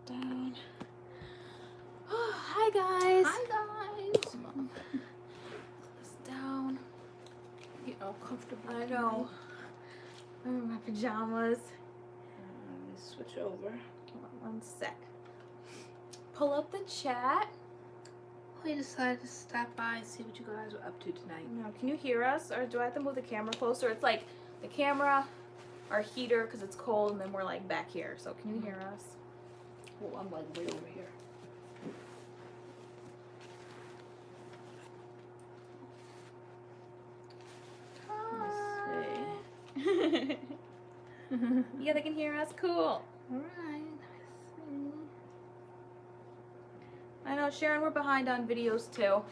Down. Oh, hi guys. Hi guys. It's down. Get all comfortable. I know. I'm in my pajamas. Let me switch over. Hold on 1 sec. Pull up the chat. We decided to stop by and see what you guys are up to tonight. Now, can you hear us, or do I have to move the camera closer? It's like the camera, our heater, because it's cold, and then we're like back here. So can you hear us? Oh, I'm like way over here. Let's see. Yeah, they can hear us. Cool. Alright, I know, Sharon, we're behind on videos too.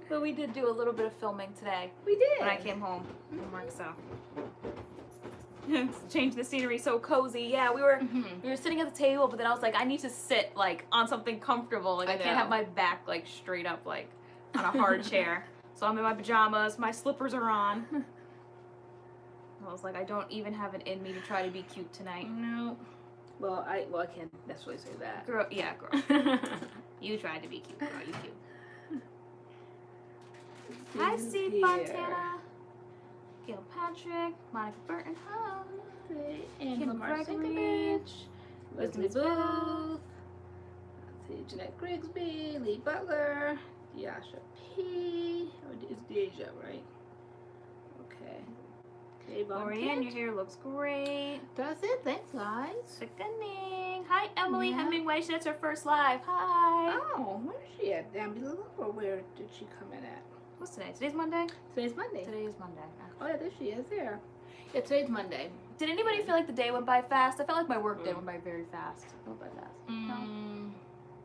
But we did do a little bit of filming today we did. when I came home from work, so. Change the scenery so cozy. Yeah, we were sitting at the table, but then I was like, I need to sit like on something comfortable. Like I can't have my back like straight up like on a hard chair. So I'm in my pajamas, my slippers are on. I was like, I don't even have it in me to try to be cute tonight. No. Well, I can't necessarily say that. Girl, yeah, girl. You tried to be cute, girl. You cute. Hi, Steve Fontana. Gail Patrick. Monica Burton. Hi. Angela Kim Gregory. Marcinkovich. Leslie Booth. Let's see, Jeanette Grigsby. Lee Butler. Diasha P. Or it's Deja, right? Okay. LoriAnne, your hair looks great. That's it. Thanks, guys. Sickening. Hi, Emily Yeah. Hemingway. That's her first live. Hi. Oh, where is she at? Down below, or where did she come in at? What's today? Today's Monday? Today's Monday. Today is Monday. Oh yeah, there she is. There. Yeah, today's Monday. Did anybody feel like the day went by fast? I felt like my work day went by very fast. Went by fast. No.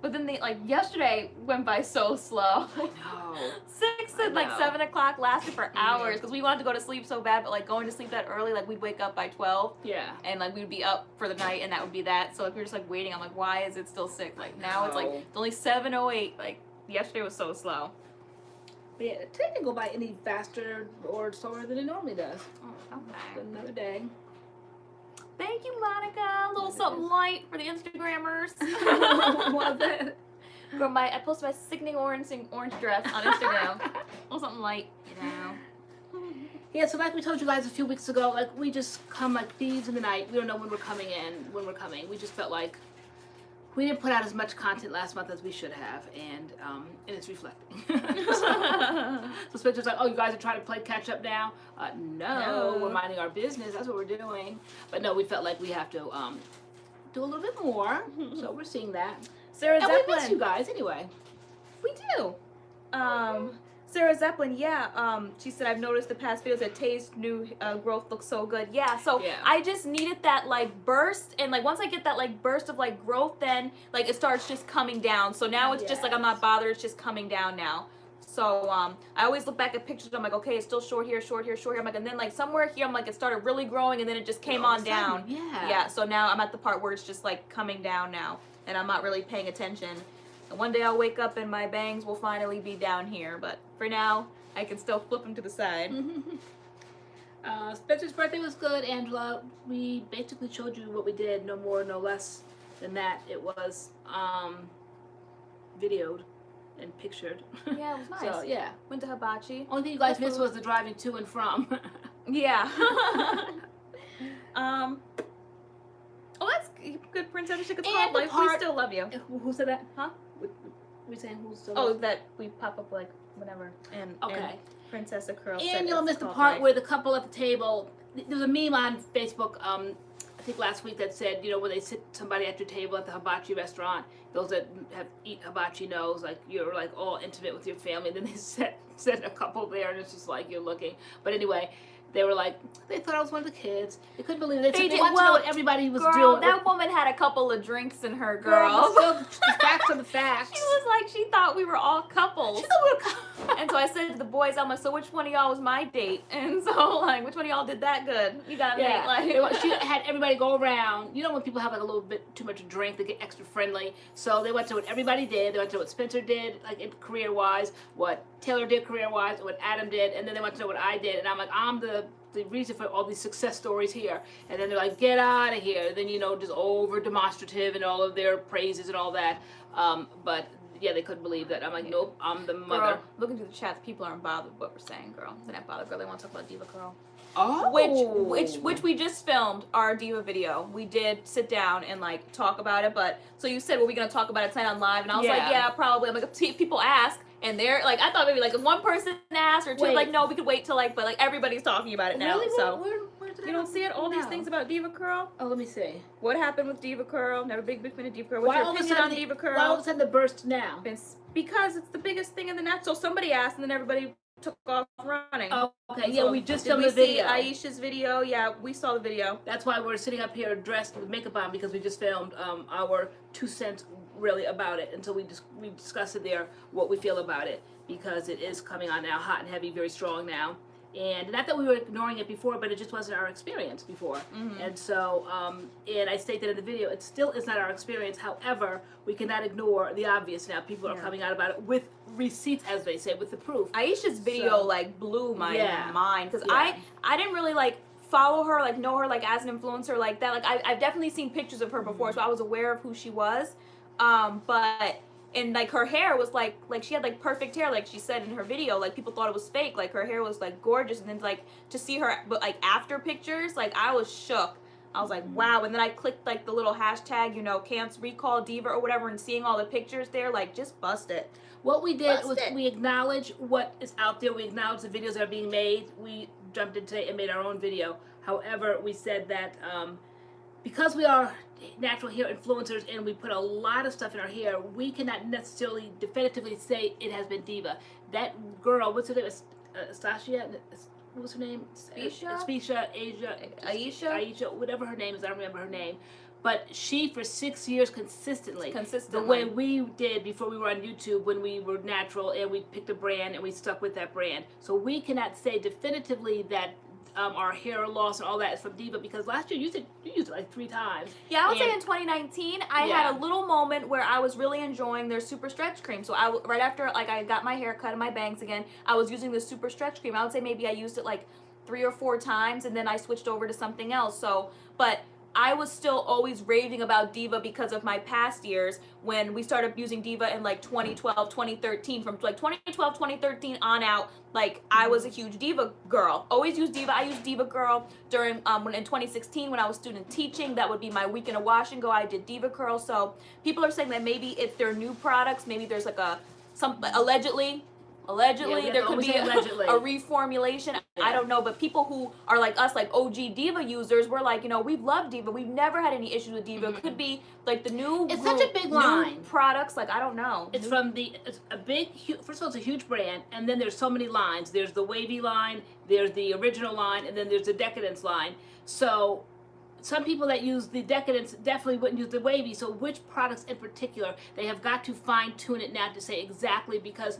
But then yesterday went by so slow. I know. 6 and 7 o'clock lasted for hours because we wanted to go to sleep so bad, but like going to sleep that early, like we'd wake up by 12. Yeah. And like we'd be up for the night, and that would be that. So like we were just like waiting. I'm like, why is it still 6? Like now it's like it's only 7:08. Like yesterday was so slow. But yeah, it didn't go by any faster or slower than it normally does. Oh, okay. Another day. Thank you, Monica. A little something light for the Instagrammers. What was it? From I posted my sickening orange dress on Instagram. A little something light, you know. Yeah, so like we told you guys a few weeks ago, like we just come like thieves in the night. We don't know when we're coming in, when we're coming. We just felt like we didn't put out as much content last month as we should have, and it's reflecting. So Spencer's like, oh, you guys are trying to play catch up now? No, we're minding our business. That's what we're doing. But no, we felt like we have to do a little bit more. So we're seeing that. Sarah And Zeppelin. we miss you guys anyway. We do. Sarah Zeppelin, yeah. She said, I've noticed the past videos that Tay's new growth looks so good. Yeah, so I just needed that like burst, and like once I get that like burst of like growth, then like it starts just coming down. So now it's just like I'm not bothered, it's just coming down now. So I always look back at pictures, I'm like, okay, it's still short here, short here, short here. I'm like, and then like somewhere here, I'm like, it started really growing, and then it just came on down. Yeah. Yeah, so now I'm at the part where it's just like coming down now, and I'm not really paying attention. And one day I'll wake up and my bangs will finally be down here, but for now, I can still flip them to the side. Spencer's birthday was good, Angela. We basically showed you what we did, no more, no less than that. It was videoed and pictured. Yeah, it was nice. So, yeah. Went to Hibachi. Only thing you guys missed was the driving to and from. Yeah. Oh, that's good, Princess. It's called Life. We still love you. Who said that? Huh? We saying who's still? Oh, that we pop up like whenever. And okay. And Princess Curl. And you'll miss the part where the couple at the table. There was a meme on Facebook. I think last week that said, you know, when they sit somebody at your table at the hibachi restaurant, those that eat hibachi knows, like you're like all intimate with your family. And then they set a couple there, and it's just like you're looking. But anyway. They were like, they thought I was one of the kids. They couldn't believe it. They wanted to know what everybody was doing. That woman had a couple of drinks in her, girl. The facts are the facts. She was like, she thought we were all couples. She thought we were couples. And so I said to the boys, I'm like, so which one of y'all was my date? And so, like, which one of y'all did that good? You got me. Like, she had everybody go around. You know when people have like a little bit too much to drink, they get extra friendly. So they went to what everybody did. They went to what Spencer did, like career-wise, what Taylor did career-wise, and what Adam did. And then they went to what I did. And I'm like, I'm the the reason for all these success stories here. And then they're like, get out of here. And then, you know, just over demonstrative and all of their praises and all that. But yeah, they couldn't believe that. I'm like, nope, I'm the mother. Girl, looking through the chat, people aren't bothered with what we're saying, girl. They're not bothered, girl. They want to talk about DevaCurl. Oh. Which we just filmed our Diva video. We did sit down and like talk about it, but so you said, well, we're gonna talk about it tonight on live, and I was like, yeah, probably. I'm like, see if people ask, and they're like, I thought maybe like if one person asked or two, like, no, we could wait till like, but like everybody's talking about it now. Really? So Where did you don't see it? All these things about DevaCurl. Oh, let me see. What happened with DevaCurl? Never big fan of DevaCurl. What's your opinion on DevaCurl? Why all of a sudden the burst now? Because it's the biggest thing in the net. So somebody asked, and then everybody took off running. Oh, okay. So Yeah, we just filmed the video. Aisha's video. Yeah, we saw the video. That's why we're sitting up here dressed with makeup on, because we just filmed our 2 cents really about it. And so we discussed it there, what we feel about it, because it is coming on now, hot and heavy, very strong now. And not that we were ignoring it before, but it just wasn't our experience before. And so, and I stated in the video, it still is not our experience. However, we cannot ignore the obvious now. People are coming out about it with receipts, as they say, with the proof. Aisha's video like blew my mind, because I didn't really like follow her, like know her like as an influencer like that. Like I've definitely seen pictures of her before, so I was aware of who she was. But and like her hair was like she had like perfect hair, like she said in her video. Like people thought it was fake. Like her hair was like gorgeous, and then like to see her, but like after pictures, like I was shook. I was like, wow. And then I clicked like the little hashtag, you know, can't recall diva or whatever, and seeing all the pictures there, like just bust it. What we did was we acknowledge what is out there. We acknowledge the videos that are being made. We jumped in today and made our own video. However, we said that because we are natural hair influencers and we put a lot of stuff in our hair, we cannot necessarily definitively say it has been diva. That girl, what's her name? Stasia? What was her name? Specia? Aisha, whatever her name is, I don't remember her name. But she, for 6 years consistently, the way we did before we were on YouTube, when we were natural and we picked a brand and we stuck with that brand. So we cannot say definitively that our hair loss and all that is from diva, because last year you used it like 3 times. Yeah, I would say in 2019 I had a little moment where I was really enjoying their super stretch cream. So right after like I got my hair cut and my bangs again, I was using the super stretch cream. I would say maybe I used it like 3 or 4 times, and then I switched over to something else. So, but I was still always raving about diva because of my past years when we started using diva in like 2012, 2013. From like 2012, 2013 on out, like I was a huge diva girl. Always used diva. I used DevaCurl during when in 2016 when I was student teaching. That would be my week in a wash and go. I did DevaCurl. So people are saying that maybe if they're new products, maybe there's like allegedly there could be a reformulation. I don't know, but people who are like us, like OG diva users, we're like, you know, we've loved diva, we've never had any issues with diva. It could be like the new such a big line products, like I don't know. It's it's a big, first of all, it's a huge brand, and then there's so many lines. There's the wavy line, there's the original line, and then there's the decadence line. So some people that use the decadence definitely wouldn't use the wavy. So which products in particular, they have got to fine tune it now to say exactly, because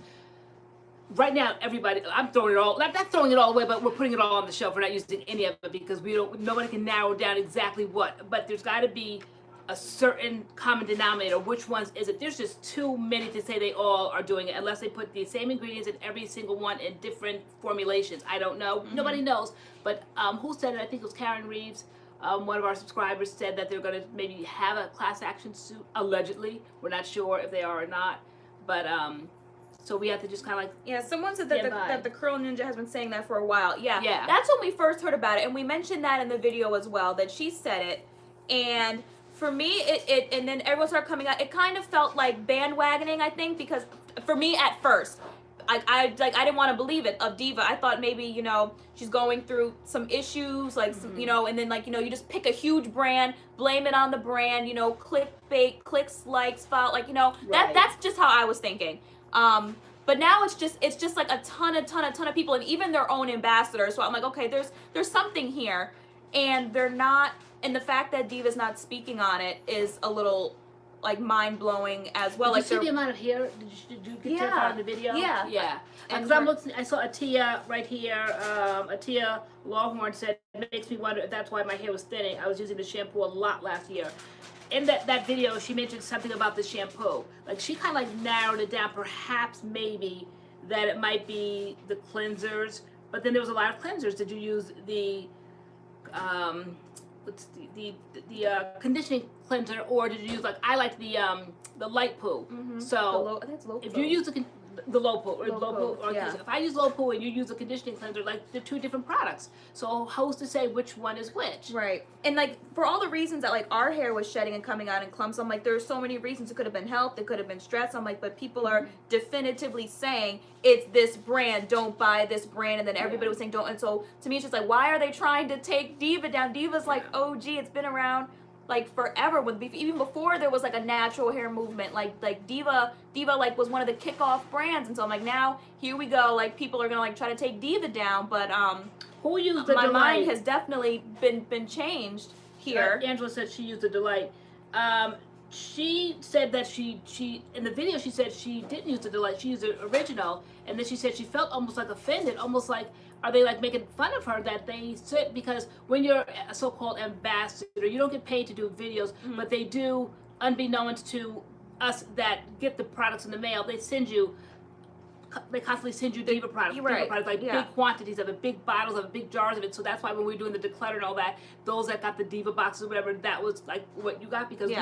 right now, everybody, I'm throwing it all, not throwing it all away, but we're putting it all on the shelf. We're not using any of it because nobody can narrow down exactly what. But there's got to be a certain common denominator. Which ones is it? There's just too many to say they all are doing it, unless they put the same ingredients in every single one in different formulations. I don't know. Nobody knows. But who said it? I think it was Karen Reeves. One of our subscribers said that they're going to maybe have a class action suit, allegedly. We're not sure if they are or not. But so we have to just kind of like someone said that the Curl Ninja has been saying that for a while. Yeah, that's when we first heard about it, and we mentioned that in the video as well, that she said it. And for me, it and then everyone started coming out. It kind of felt like bandwagoning, I think, because for me at first, I didn't want to believe it of diva. I thought maybe, you know, she's going through some issues, like some, you know, and then like, you know, you just pick a huge brand, blame it on the brand, you know, clickbait, clicks, likes, follow, like, you know, that's just how I was thinking. But now it's just like a ton of people, and even their own ambassadors. So I'm like, okay, there's something here, and they're not, and the fact that Diva's not speaking on it is a little like mind blowing as well. Did you see the amount of hair? Did you get to in the video? Yeah. Because I'm looking, I saw Atia right here. Atia Lawhorn said, it makes me wonder if that's why my hair was thinning. I was using the shampoo a lot last year. In that video, she mentioned something about the shampoo. Like, she kind of like narrowed it down, perhaps maybe that it might be the cleansers. But then there was a lot of cleansers. Did you use the what's the conditioning cleanser, or did you use, like, I like the light poo? So if you use the low poo, or if I use low poo and you use a conditioning cleanser, like, they're two different products. So who's to say which one is which? Right. And, like, for all the reasons that, like, our hair was shedding and coming out in clumps, I'm like, there's so many reasons. It could have been health, it could have been stress. I'm like, but people are definitively saying it's this brand, don't buy this brand, and then everybody was saying don't. And so to me, it's just like, why are they trying to take Diva down? Diva's like OG. It's been around like forever, even before there was like a natural hair movement. Like Diva like was one of the kickoff brands, and so I'm like, now here we go, like people are gonna like try to take Diva down, but who used the my Delight? mind has definitely been changed here. Angela said she used the Delight. She said that she in the video she said she didn't use the Delight, she used the original, and then she said she felt almost like offended, almost like, are they like making fun of her that they said, because when you're a so-called ambassador, you don't get paid to do videos, but they do, unbeknownst to us that get the products in the mail, they constantly send you Diva products, like big quantities of it, big bottles of it, big jars of it. So that's why when we were doing the declutter and all that, those that got the Diva boxes or whatever, that was like what you got, because you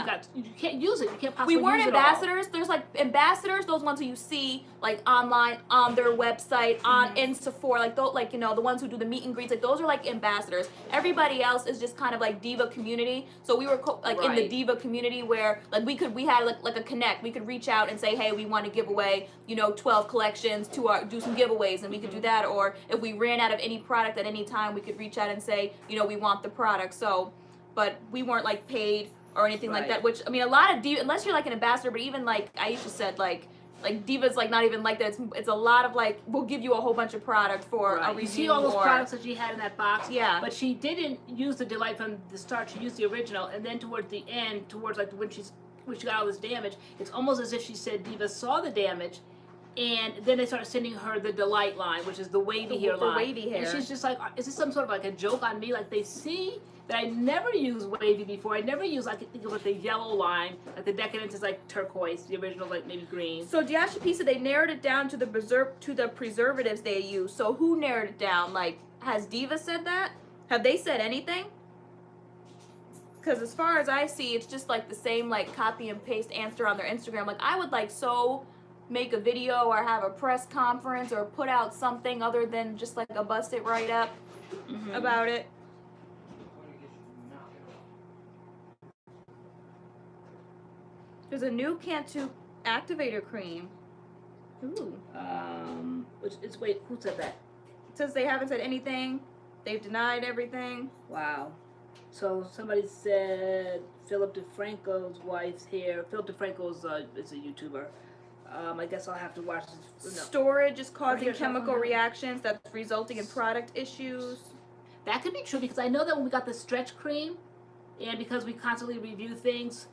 can't use it. You can't possibly use it. We weren't ambassadors. There's like ambassadors, those ones who you see like online on their website, on Insta4, like those, like, you know, the ones who do the meet and greets, like those are like ambassadors. Everybody else is just kind of like Diva community. So we were in the Diva community where like we had like a connect. We could reach out and say, hey, we want to give away, you know, 12 collections to do some giveaways, and we could do that. Or if we ran out of any product at any time, we could reach out and say, you know, we want the product. So, but we weren't like paid or anything like that, which, I mean, a lot of Diva, unless you're like an ambassador, but even like Aisha said, like Diva's like not even like that. It's a lot of like, we'll give you a whole bunch of product for a review. You see all those products that she had in that box, yeah, but she didn't use the Delight from the start. She used the original, and then towards the end, towards like when she got all this damage, it's almost as if she said Diva saw the damage, and then they started sending her the Delight line, which is the wavy hair line. Wavy hair. And she's just like, is this some sort of like a joke on me? Like, they see that I never used wavy before. I never used, I could think of like the yellow line, like the Decadence is like turquoise, the original like maybe green. So Diasha P said they narrowed it down to the preservatives they use. So who narrowed it down? Like, has Diva said that? Have they said anything? Because as far as I see, it's just like the same like copy and paste answer on their Instagram. Like, I would like make a video or have a press conference or put out something other than just like a bust it right up about it. There's a new Cantu activator cream. Ooh. Which is, wait, who said that? It says they haven't said anything. They've denied everything. Wow. So somebody said Philip DeFranco's wife's hair. Philip DeFranco is a YouTuber. I guess I'll have to watch this. No. Storage is causing chemical reactions that's resulting in product issues. That could be true, because I know that when we got the stretch cream, and because we constantly review things,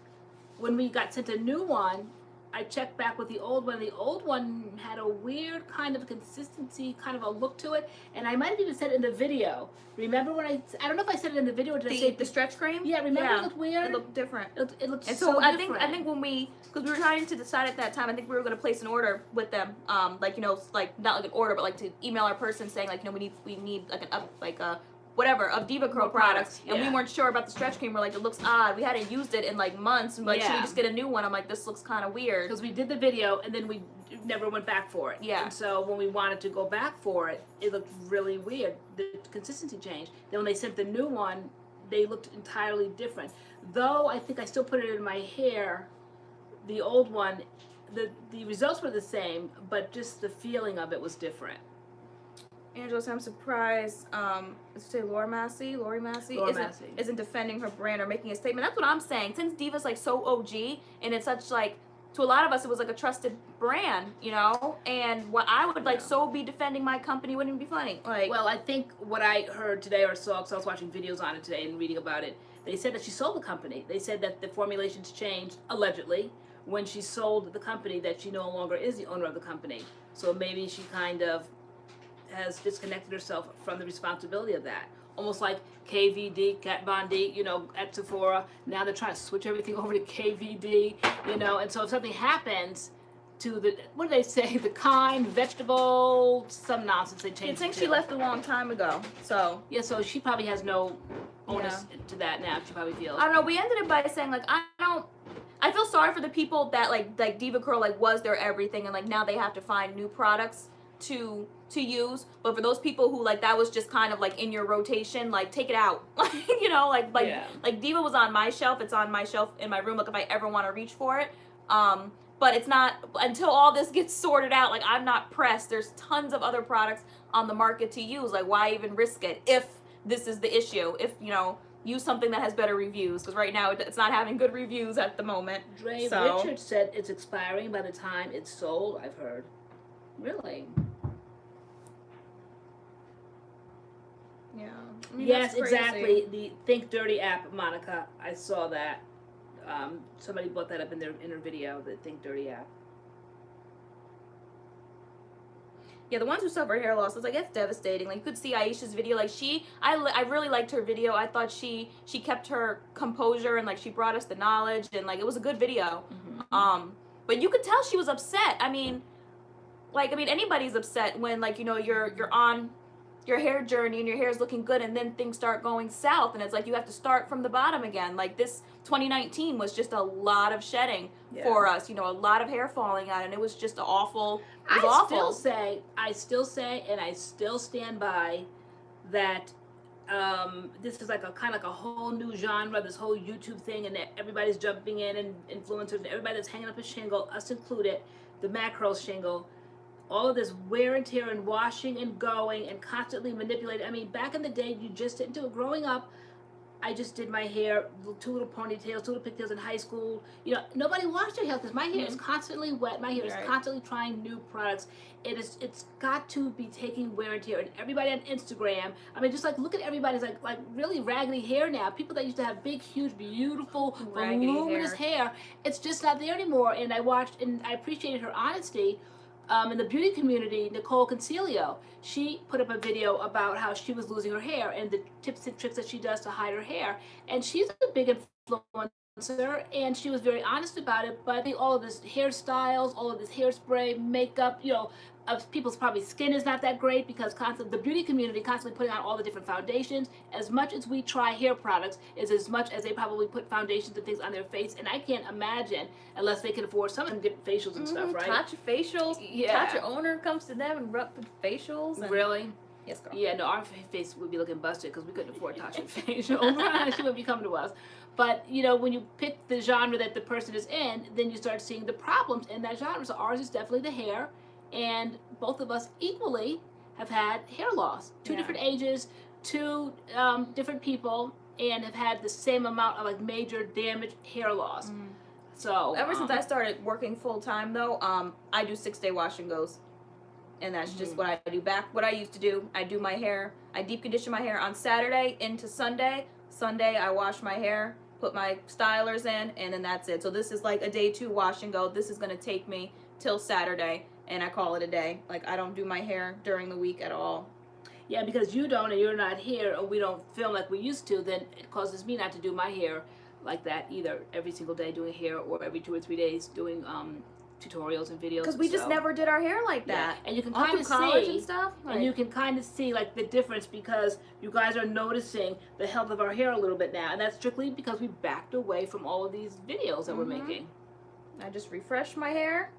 when we got sent a new one, I checked back with the old one. The old one had a weird kind of consistency, kind of a look to it, and I might have even said it in the video. Remember when I don't know if I said it in the video or did I say the stretch cream? Yeah, remember it looked weird? It looked different. It looked and so different. I think when because we were trying to decide at that time, I think we were going to place an order with them, like, you know, like not like an order, but like to email our person saying like, you know, we need like whatever of DevaCurl products, and we weren't sure about the stretch cream. We're like, it looks odd. We hadn't used it in like months, and like, should we just get a new one? I'm like, this looks kind of weird. Because we did the video and then we never went back for it. Yeah. And so when we wanted to go back for it, it looked really weird. The consistency changed. Then when they sent the new one, they looked entirely different. Though I think I still put it in my hair, the old one, the results were the same, but just the feeling of it was different. Angela said, I'm surprised, Lori Massey isn't defending her brand or making a statement. That's what I'm saying. Since Diva's like so OG, and it's such like, to a lot of us, it was like a trusted brand, you know? And what I would like so be defending my company wouldn't be funny. Like, well, I think what I heard today or saw, because I was watching videos on it today and reading about it, they said that she sold the company. They said that the formulations changed, allegedly, when she sold the company, that she no longer is the owner of the company. So maybe she kind of has disconnected herself from the responsibility of that. Almost like KVD, Kat Von D, you know, at Sephora. Now they're trying to switch everything over to KVD, you know. And so if something happens, to the, what do they say, the kind, vegetable, some nonsense they changed. I think she left a long time ago, so. Yeah, so she probably has no onus to that now, she probably feels. I don't know, we ended it by saying, like, I feel sorry for the people that, like DevaCurl, like, was their everything, and, like, now they have to find new products to use, but for those people who, like, that was just kind of, like, in your rotation, like, take it out. You know, like Diva was on my shelf, it's on my shelf in my room, like, if I ever want to reach for it, but it's not, until all this gets sorted out, like, I'm not pressed. There's tons of other products on the market to use, like, why even risk it if this is the issue? If, you know, use something that has better reviews, because right now it's not having good reviews at the moment. Richard said it's expiring by the time it's sold, I've heard. Really? Yeah. I mean, yes, exactly. The Think Dirty app, Monica. I saw that. Somebody brought that up in her video, the Think Dirty app. Yeah, the ones who suffer hair loss, it's like, it's devastating. Like, you could see Aisha's video. Like, I really liked her video. I thought she kept her composure, and, like, she brought us the knowledge, and, like, it was a good video. Mm-hmm. But you could tell she was upset. I mean, anybody's upset when, like, you know, you're on your hair journey and your hair is looking good, and then things start going south, and it's like you have to start from the bottom again. Like, this 2019 was just a lot of shedding for us, you know, a lot of hair falling out, and it was just awful. It was awful. I still say, and I still stand by that. This is like a kind of like a whole new genre, this whole YouTube thing, and everybody's jumping in, and influencers, and everybody that's hanging up a shingle, us included, the MADCURLS shingle. All of this wear and tear and washing and going and constantly manipulating. I mean, back in the day, you just didn't do it. Growing up, I just did my hair, 2 little ponytails, 2 little pigtails in high school. You know, nobody washed their hair because my hair is constantly wet. My hair is constantly trying new products. It's got to be taking wear and tear. And everybody on Instagram, I mean, just like look at everybody's like really raggedy hair now. People that used to have big, huge, beautiful, voluminous hair, it's just not there anymore. And I watched, and I appreciated her honesty. In the beauty community, Nicole Concilio, she put up a video about how she was losing her hair and the tips and tricks that she does to hide her hair. And she's a big influencer, and she was very honest about it. But I think all of this hairstyles, all of this hairspray, makeup, you know, people's probably skin is not that great because the beauty community constantly putting on all the different foundations. As much as we try hair products is as much as they probably put foundations and things on their face. And I can't imagine, unless they can afford some of them, get facials and stuff, right? Tatcha facials. Tatcha owner comes to them and rub the facials. And... Really? Yes, girl. Yeah, no, our face would be looking busted because we couldn't afford Tatcha facial. She wouldn't be coming to us. But, you know, when you pick the genre that the person is in, then you start seeing the problems in that genre. So ours is definitely the hair. And both of us equally have had hair loss. 2 different ages, 2 different people, and have had the same amount of like major damage hair loss. So ever since I started working full time though, I do 6-day wash and goes. And that's just what I do. What I used to do, I do my hair, I deep condition my hair on Saturday into Sunday. Sunday I wash my hair, put my stylers in, and then that's it. So this is like a day 2 wash and go. This is gonna take me till Saturday. And I call it a day. Like, I don't do my hair during the week at all. Yeah, because you don't, and you're not here, or we don't film like we used to, then it causes me not to do my hair like that either. Every single day doing hair, or every 2 or 3 days doing tutorials and videos. Because we just never did our hair like that. And you can kind of see, and stuff. And you can kind of see like the difference because you guys are noticing the health of our hair a little bit now, and that's strictly because we backed away from all of these videos that we're making. I just refresh my hair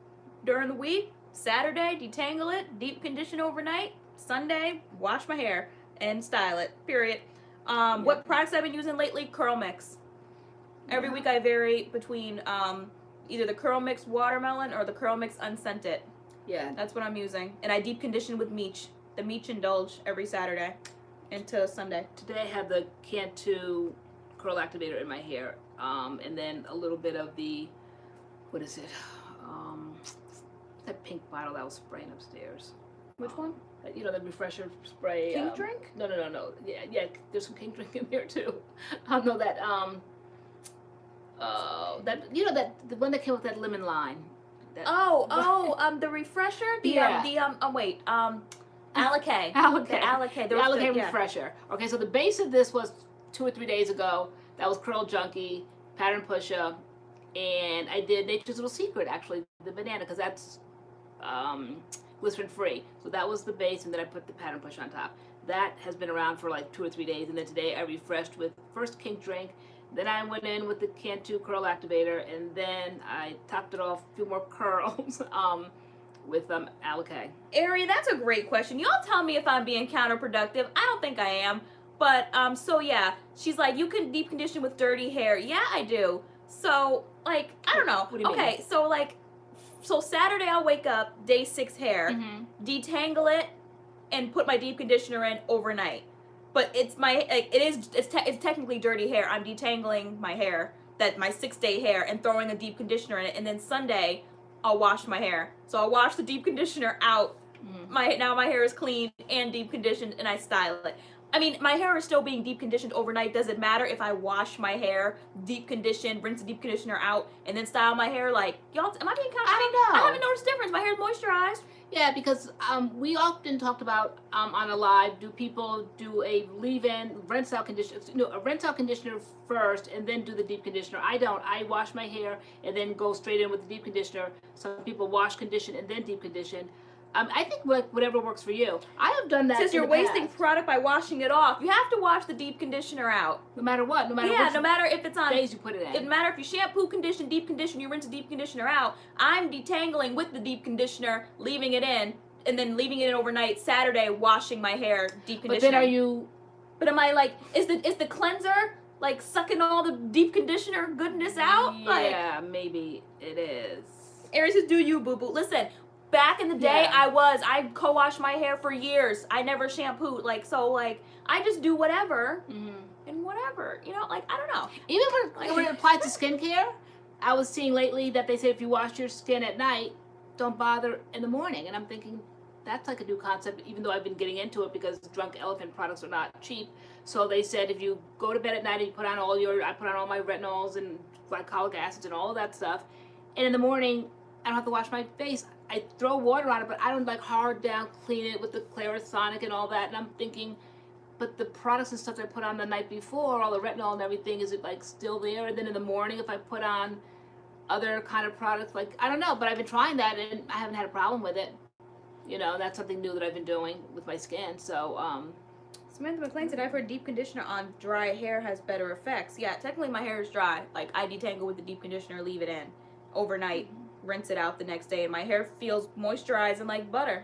during the week. Saturday, detangle it, deep condition overnight. Sunday, wash my hair and style it, period. What products I've been using lately? Curl Mix. Every week I vary between either the Curl Mix Watermelon or the Curl Mix Unscented. Yeah. That's what I'm using. And I deep condition with Meech. The Meech Indulge every Saturday into Sunday. Today I have the Cantu Curl Activator in my hair. And then a little bit of the, what is it? That pink bottle that was spraying upstairs. Which one? You know, the refresher spray. King Drink? No. Yeah, there's some King Drink in there too. I know that that you know that the one that came with that lemon line. The refresher? Alikay. The Alikay refresher. Okay, so the base of this was 2 or 3 days ago. That was Curl Junkie, Pattern Pusher, and I did Nature's Little Secret, actually, the banana, because that's glycerin free. So that was the base, and then I put the pattern push on top. That has been around for like 2 or 3 days, and then today I refreshed with first Kink Drink, then I went in with the Cantu Curl Activator, and then I topped it off, a few more curls with Alikay. Ari, that's a great question. Y'all tell me if I'm being counterproductive. I don't think I am. But, so yeah, she's like, you can deep condition with dirty hair. Yeah, I do. So, like, I don't know. What do you mean? Okay, so like, so Saturday I'll wake up, day 6 hair, detangle it, and put my deep conditioner in overnight. But it's my, like, it's technically dirty hair. I'm detangling my hair, my 6-day hair, and throwing a deep conditioner in it. And then Sunday, I'll wash my hair. So I'll wash the deep conditioner out. Now my hair is clean and deep conditioned, and I style it. I mean, my hair is still being deep conditioned overnight. Does it matter if I wash my hair, deep condition, rinse the deep conditioner out, and then style my hair? Like, y'all, am I being kind of... I don't know. I haven't noticed a difference. My hair is moisturized. Yeah, because we often talked about on a live, do people do a leave-in, rinse-out conditioner, a rinse-out conditioner first and then do the deep conditioner? I don't. I wash my hair and then go straight in with the deep conditioner. Some people wash, condition, and then deep condition. I think whatever works for you. I have done that. Since you're wasting product by washing it off, you have to wash the deep conditioner out. No matter what, no matter no matter if it's on days you put it in. It doesn't matter if you shampoo, condition, deep condition, you rinse the deep conditioner out. I'm detangling with the deep conditioner, leaving it in, and then leaving it in overnight. Saturday, washing my hair, deep conditioning. But then are you? But am I like? Is the cleanser like sucking all the deep conditioner goodness out? Yeah, like, maybe it is. Aries says, "Do you, boo boo?" Listen. Back in the day, I co-washed my hair for years. I never shampooed, like, so, like, I just do whatever, and whatever, you know, like, I don't know. Even when it applies to skincare, I was seeing lately that they say if you wash your skin at night, don't bother in the morning, and I'm thinking, that's like a new concept, even though I've been getting into it because Drunk Elephant products are not cheap. So they said if you go to bed at night and you put on I put on all my retinols and glycolic acids and all of that stuff, and in the morning, I don't have to wash my face. I throw water on it, but I don't like hard down clean it with the Clarisonic and all that. And I'm thinking, but the products and stuff that I put on the night before, all the retinol and everything, is it like still there? And then in the morning, if I put on other kind of products, like, I don't know, but I've been trying that and I haven't had a problem with it. You know, that's something new that I've been doing with my skin. So, Samantha McLean said, I've heard deep conditioner on dry hair has better effects. Yeah, technically my hair is dry. Like, I detangle with the deep conditioner, leave it in overnight. Rinse it out the next day, and my hair feels moisturized and like butter.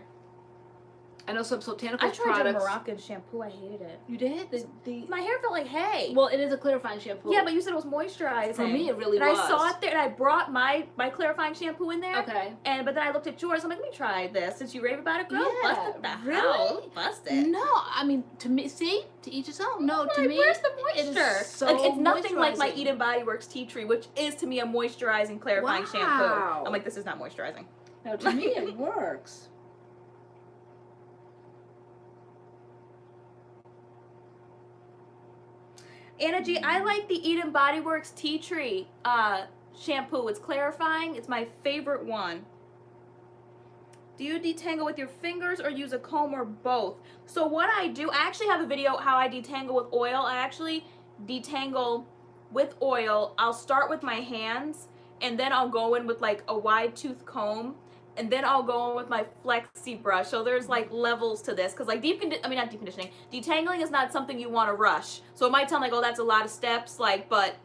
I know some botanicals I tried products. a Moroccan shampoo. I hated it. You did? My hair felt like hay. Well, it is a clarifying shampoo. Yeah, but you said it was moisturizing. For me, it really was. And I saw it there, and I brought my clarifying shampoo in there. Okay. But then I looked at yours. I'm like, let me try this. Since you rave about it, girl, yeah, busted the really? house. Busted. No, I mean, to me, see, to each his own. No, to me, where's the moisture? It is so like, it's nothing like my moisturizing. Eden BodyWorks tea tree, which is to me a moisturizing clarifying shampoo. I'm like, this is not moisturizing. No, to me it works. Anna G, I like the Eden BodyWorks tea tree shampoo. It's clarifying. It's my favorite one. Do you detangle with your fingers or use a comb or both? So what I do, I actually have a video how I detangle with oil. I actually detangle with oil. I'll start with my hands, and then I'll go in with like a wide tooth comb, and then I'll go in with my flexi brush. So there's like levels to this, because like not deep conditioning, detangling is not something you want to rush. So it might sound like, oh, that's a lot of steps, like, but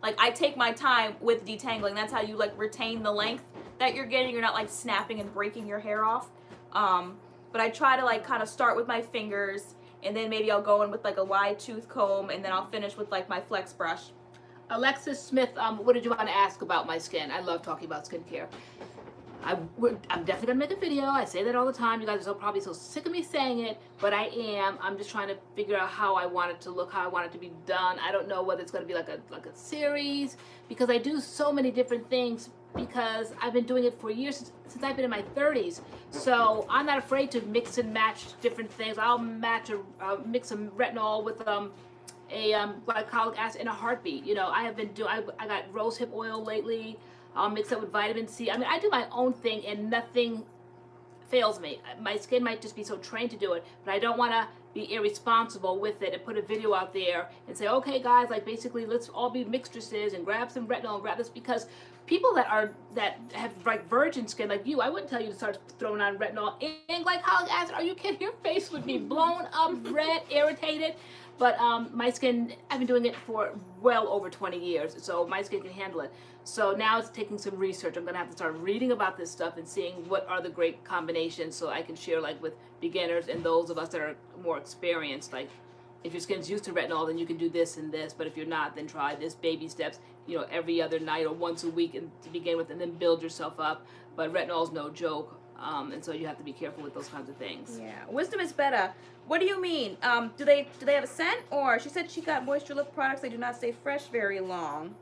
like I take my time with detangling. That's how you like retain the length that you're getting. You're not like snapping and breaking your hair off. But I try to like kind of start with my fingers, and then maybe I'll go in with like a wide tooth comb, and then I'll finish with like my flex brush. Alexis Smith, what did you want to ask about my skin? I love talking about skincare. I'm definitely gonna make a video. I say that all the time. You guys are probably so sick of me saying it, but I am. I'm just trying to figure out how I want it to look, how I want it to be done. I don't know whether it's gonna be like a series, because I do so many different things, because I've been doing it for years, since I've been in my 30s. So I'm not afraid to mix and match different things. I'll mix some retinol with a glycolic acid in a heartbeat. You know, I have been I got rose hip oil lately. I'll mix it with vitamin C. I mean, I do my own thing, and nothing fails me. My skin might just be so trained to do it, but I don't want to be irresponsible with it and put a video out there and say, okay guys, like basically let's all be mixtresses and grab some retinol and grab this, because people that have like virgin skin like you, I wouldn't tell you to start throwing on retinol and glycolic acid. Are you kidding? Your face would be blown up, red, irritated. But my skin, I've been doing it for well over 20 years, so my skin can handle it. So now it's taking some research. I'm going to have to start reading about this stuff and seeing what are the great combinations so I can share like with beginners and those of us that are more experienced. Like if your skin's used to retinol, then you can do this and this, but if you're not, then try this, baby steps, you know, every other night or once a week and to begin with, and then build yourself up. But retinol's no joke. And so you have to be careful with those kinds of things. Yeah, wisdom is better. What do you mean? Do they have a scent? Or she said she got moisture lift products. They do not stay fresh very long.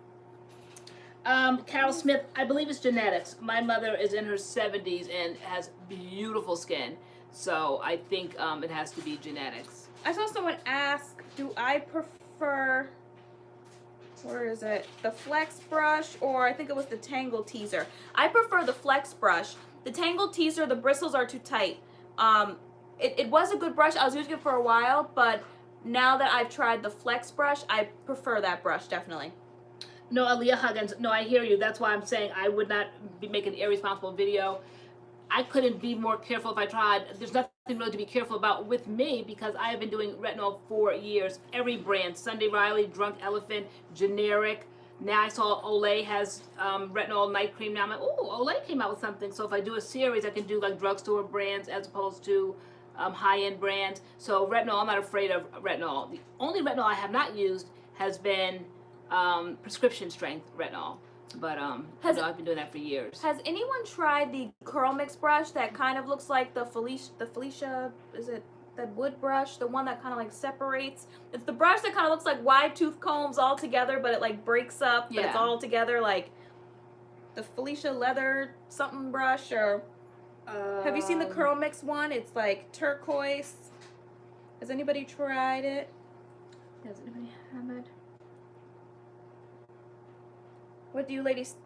Carol Smith, I believe it's genetics. My mother is in her 70s and has beautiful skin, so I think it has to be genetics. I saw someone ask, do I prefer, where is it, the Flex brush, or I think it was the Tangle Teaser. I prefer the Flex brush. The Tangle Teaser, the bristles are too tight. It was a good brush. I was using it for a while, but now that I've tried the Flex brush, I prefer that brush, definitely. No, Aaliyah Huggins, no, I hear you. That's why I'm saying I would not be making an irresponsible video. I couldn't be more careful if I tried. There's nothing really to be careful about with me because I have been doing retinol for years. Every brand, Sunday Riley, Drunk Elephant, generic. Now I saw Olay has retinol night cream. Now I'm like, oh, Olay came out with something. So if I do a series, I can do like drugstore brands as opposed to high-end brands. So retinol, I'm not afraid of retinol. The only retinol I have not used has been prescription strength retinol. But I've been doing that for years. Has anyone tried the curl mix brush that kind of looks like the Felicia, is it that wood brush, the one that kind of like separates? It's the brush that kind of looks like wide tooth combs all together, but it like breaks up, but it's all together, like the Felicia leather something brush. Or have you seen the curl mix one? It's like turquoise. Has anybody tried it? Does anybody have it? What do you ladies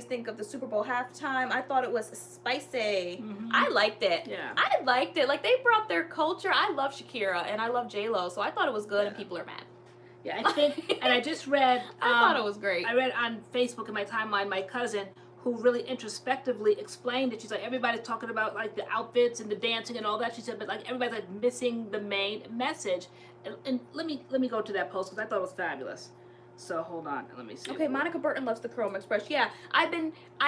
think of the Super Bowl halftime? I thought it was spicy. Mm-hmm. I liked it. Yeah. I liked it. Like, they brought their culture. I love Shakira and I love J-Lo, so I thought it was good and people are mad. Yeah, I think, and I just read... I thought it was great. I read on Facebook in my timeline, my cousin, who really introspectively explained it. She's like, everybody's talking about like the outfits and the dancing and all that. She said, but like everybody's like missing the main message. And let me go to that post because I thought it was fabulous. So hold on, let me see. Okay, Monica Burton loves the curl mix brush. Yeah,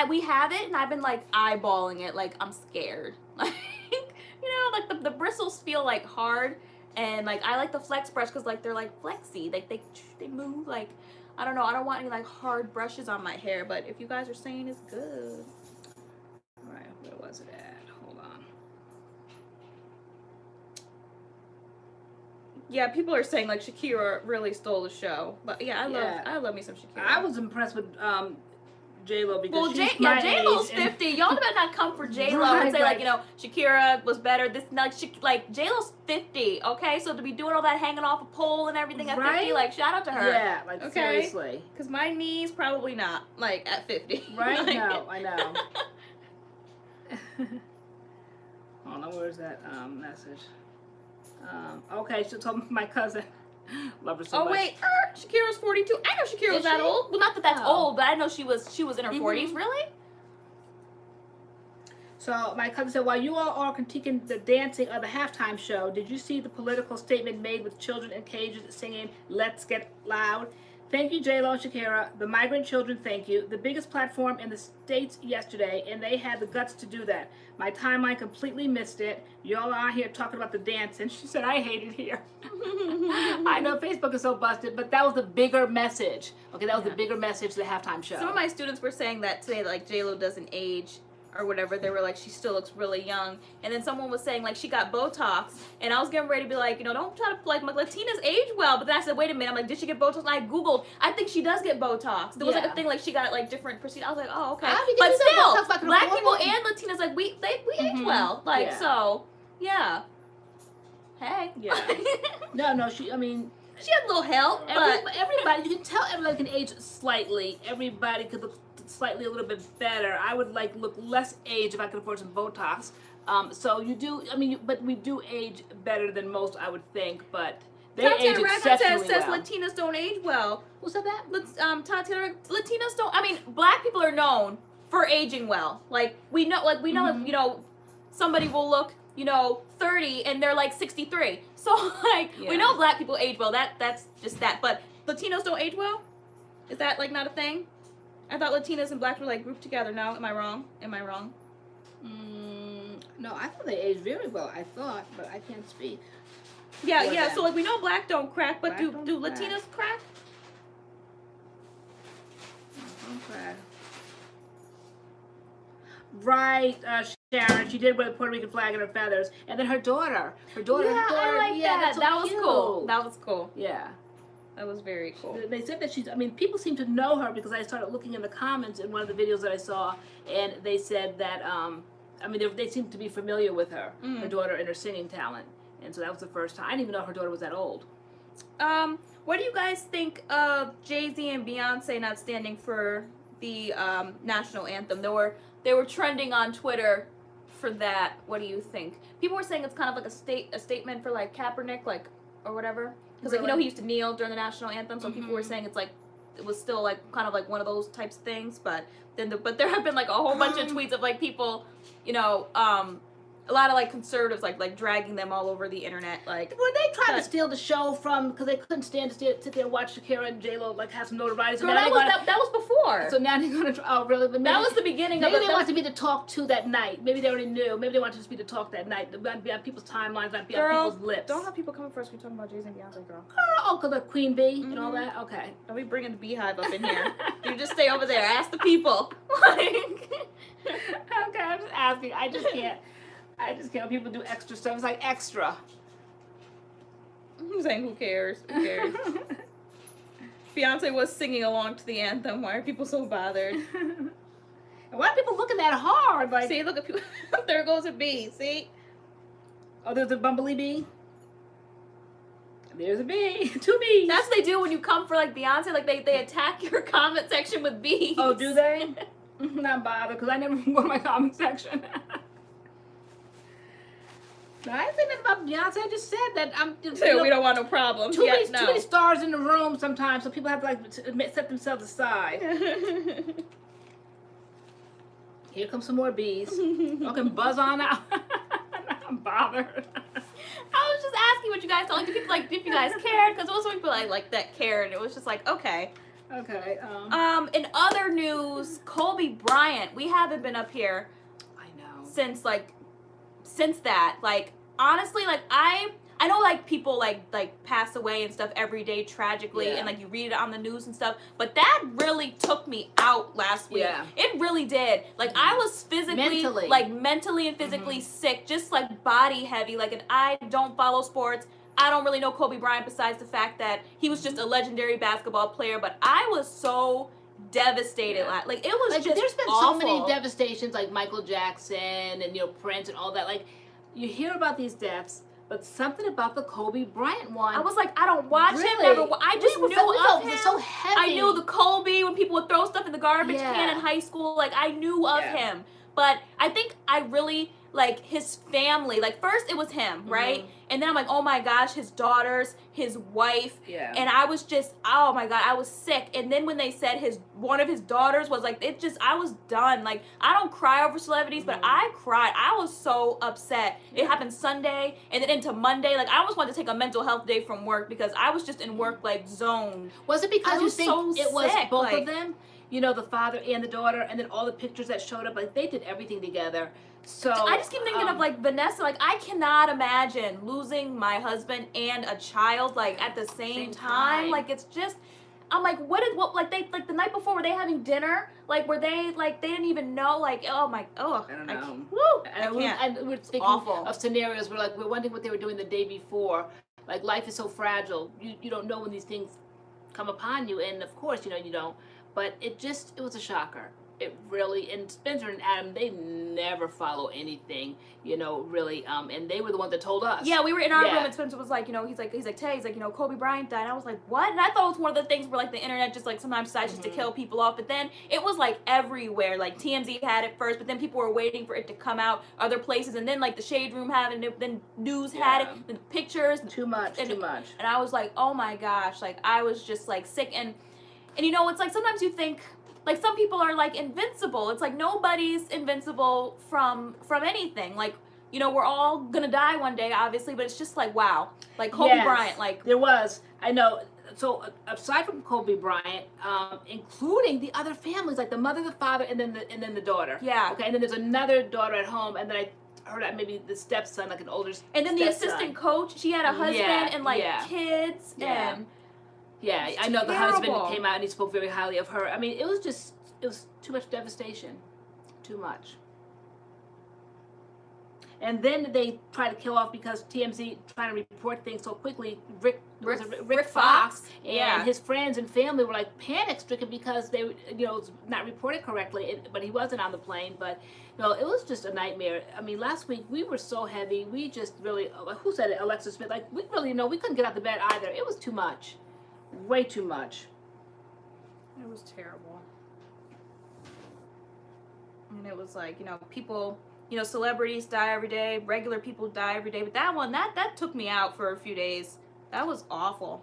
we have it, and I've been like eyeballing it, like I'm scared. Like, you know, like the bristles feel like hard, and like I like the Flex brush because like they're like flexy, like they move. Like I don't know, I don't want any like hard brushes on my hair, but if you guys are saying it's good. All right, where was it at? Hold on. Yeah, people are saying like Shakira really stole the show, but yeah, I love me some Shakira. I was impressed with J-Lo because she's J-Lo's 50. Y'all better not come for J-Lo and say like, you know, Shakira was better. This like J-Lo's 50. Okay, so to be doing all that hanging off a pole and everything at 50, like shout out to her. Yeah, like seriously. Because my knees probably not like at 50. Right? Like, no, I know. Hold on, where's that message? Okay, so told my cousin. Love her so much. Oh wait, Shakira's 42. I know Shakira was that old. Well, not that that's old, but I know she was in her 40s. Really? So my cousin said, while you all are critiquing the dancing of the halftime show, did you see the political statement made with children in cages singing "Let's Get Loud"? Thank you, J-Lo and Shakira. The migrant children, thank you. The biggest platform in the States yesterday, and they had the guts to do that. My timeline completely missed it. Y'all are out here talking about the dance, and she said, I hate it here. I know Facebook is so busted, but that was the bigger message. Okay, that was the bigger message to the halftime show. Some of my students were saying that today, like, J-Lo doesn't age or whatever. They were like, she still looks really young. And then someone was saying like she got Botox, and I was getting ready to be like, you know, don't try to like Latinas age well. But then I said, wait a minute. I'm like, did she get Botox? And I googled. I think she does get Botox. There was like a thing like she got like different procedures. I was like, oh okay. But still, black people and Latinas like we age well. Like so, yeah. Hey. Yeah. No. She had a little help. Everybody, you can tell everybody can age slightly. Everybody could look slightly a little bit better. I would like look less aged if I could afford some Botox. So you do, I mean, but we do age better than most, I would think, but they Tatiana age Ragland exceptionally says well. Latinas don't age well. Who said that? Tatiana, Latinos don't. I mean, black people are known for aging well. Like we know, you know, somebody will look, you know, 30 and they're like 63. So like we know black people age well. That's just that. But Latinos don't age well. Is that like not a thing? I thought Latinas and blacks were like grouped together. No, am I wrong? Am I wrong? No, I thought they aged very well. I thought, but I can't speak. Yeah, yeah. So like we know black don't crack, but Black do don't Latinas crack? Okay. Right, Sharon. She did wear the Puerto Rican flag in her feathers, and then her daughter. Yeah, I like that. That's so That was cute. cool. That was cool. Yeah. That was very cool. They said that she's, I mean, people seem to know her because I started looking in the comments in one of the videos that I saw, and they said that, I mean, they seem to be familiar with her, her daughter, and her singing talent. And so that was the first time. I didn't even know her daughter was that old. What do you guys think of Jay-Z and Beyonce not standing for the national anthem? They were trending on Twitter for that. What do you think? People were saying it's kind of like a statement for like Kaepernick, like, or whatever. Because like, you know, he used to kneel during the national anthem, so people were saying it's like it was still like kind of like one of those types of things. But then but there have been like a whole bunch of tweets of like people, you know, a lot of like conservatives like dragging them all over the internet. Like, well, they tried to steal the show from, because they couldn't stand to sit there and watch Shakira and J-Lo like have some notoriety. Girl, that was before. So now they're gonna. Oh, really? But maybe, that was the beginning of it. Maybe they wanted to be the talk to that night. Maybe they already knew. Maybe they wanted to just be the talk that night. It might be on people's timelines, might be on people's lips. Don't have people coming first. We're talking about Jay-Z and Beyonce, girl. Oh, because of Queen Bee and all that. Okay. Don't be bringing the beehive up in here. You just stay over there. Ask the people. Like, okay, I'm just asking. I just can't. People do extra stuff. It's like extra. I'm saying, who cares? Who cares? Beyonce was singing along to the anthem. Why are people so bothered? And why are people looking that hard? Like, see, look at people. There goes a bee. See? Oh, there's a bumblebee bee. There's a bee. 2 bees. That's what they do when you come for like Beyonce. Like they attack your comment section with bees. Oh, do they? Not bothered, because I never go to my comment section. I didn't say nothing about Beyonce. I just said that we don't want no problems. Too many stars in the room sometimes, so people have to like set themselves aside. Here come some more bees. Y'all can buzz on out. I'm bothered. I was just asking what you guys thought. Like, if you guys cared, because most people like that cared. It was just like, okay. Okay. In other news, Kobe Bryant. We haven't been up here. I know. Since that, like, honestly, like I know like people like pass away and stuff every day tragically, and like you read it on the news and stuff, but that really took me out last week. Yeah. It really did. Like I was physically mentally and physically sick, just like body heavy. Like, and I don't follow sports. I don't really know Kobe Bryant besides the fact that he was just a legendary basketball player, but I was so devastated. Like it was just there's been awful. So many devastations, like Michael Jackson and Prince and all that. Like you hear about these deaths, but something about the Kobe Bryant one. I was like, I don't watch him. I just knew of him. So heavy. I knew the Kobe when people would throw stuff in the garbage can in high school. Like I knew of him, but I think I really like his family. Like first it was him, right? And then I'm like, oh my gosh, his daughters, his wife. Yeah. And I was just, oh my God, I was sick. And then when they said one of his daughters was like, I was done. Like, I don't cry over celebrities, but I cried. I was so upset. It happened Sunday and then into Monday. Like, I almost wanted to take a mental health day from work because I was just in work, like, zoned. Was it because you think it was sick, both of them? You know, the father and the daughter, and then all the pictures that showed up, like, they did everything together. So I just keep thinking of like Vanessa. Like I cannot imagine losing my husband and a child like at the same time. Like it's just, I'm like, what like they like the night before were they having dinner? Like were they like they didn't even know? Like I don't know. And we're thinking of scenarios where like we're wondering what they were doing the day before. Like life is so fragile. You don't know when these things come upon you, and of course you know you don't. But it was a shocker. It really, and Spencer and Adam, they never follow anything, you know, really, and they were the ones that told us. Yeah, we were in our room and Spencer was like, you know, he's like, Tay, he's like, you know, Kobe Bryant died. And I was like, what? And I thought it was one of the things where like the internet just like sometimes decides just to kill people off, but then it was like everywhere. Like TMZ had it first, but then people were waiting for it to come out other places, and then like the Shade Room had it, then news had it, the pictures. Too much. And I was like, oh my gosh, like I was just like sick, and you know, it's like sometimes you think, like, some people are, like, invincible. It's like nobody's invincible from anything. Like, you know, we're all gonna die one day, obviously, but it's just like, wow. Like, Kobe Bryant, like... There was. I know. So, aside from Kobe Bryant, including the other families, like the mother, the father, and then the daughter. Yeah. Okay, and then there's another daughter at home, and then I heard that maybe the stepson, like an older stepson. And then the assistant coach, she had a husband and, like, kids, and... Yeah, I know the husband came out and he spoke very highly of her. I mean, it was too much devastation. Too much. And then they tried to kill off, because TMZ trying to report things so quickly, Rick Fox and his friends and family were like panic-stricken because they, you know, not reported correctly, but he wasn't on the plane. But, you know, it was just a nightmare. I mean, last week we were so heavy. We just really, who said it? Alexis Smith. Like, we really, you know, we couldn't get out of bed either. It was too much. Way too much. It was terrible. And it was like, you know, people, you know, celebrities die every day, regular people die every day, but that one, that took me out for a few days. That was awful.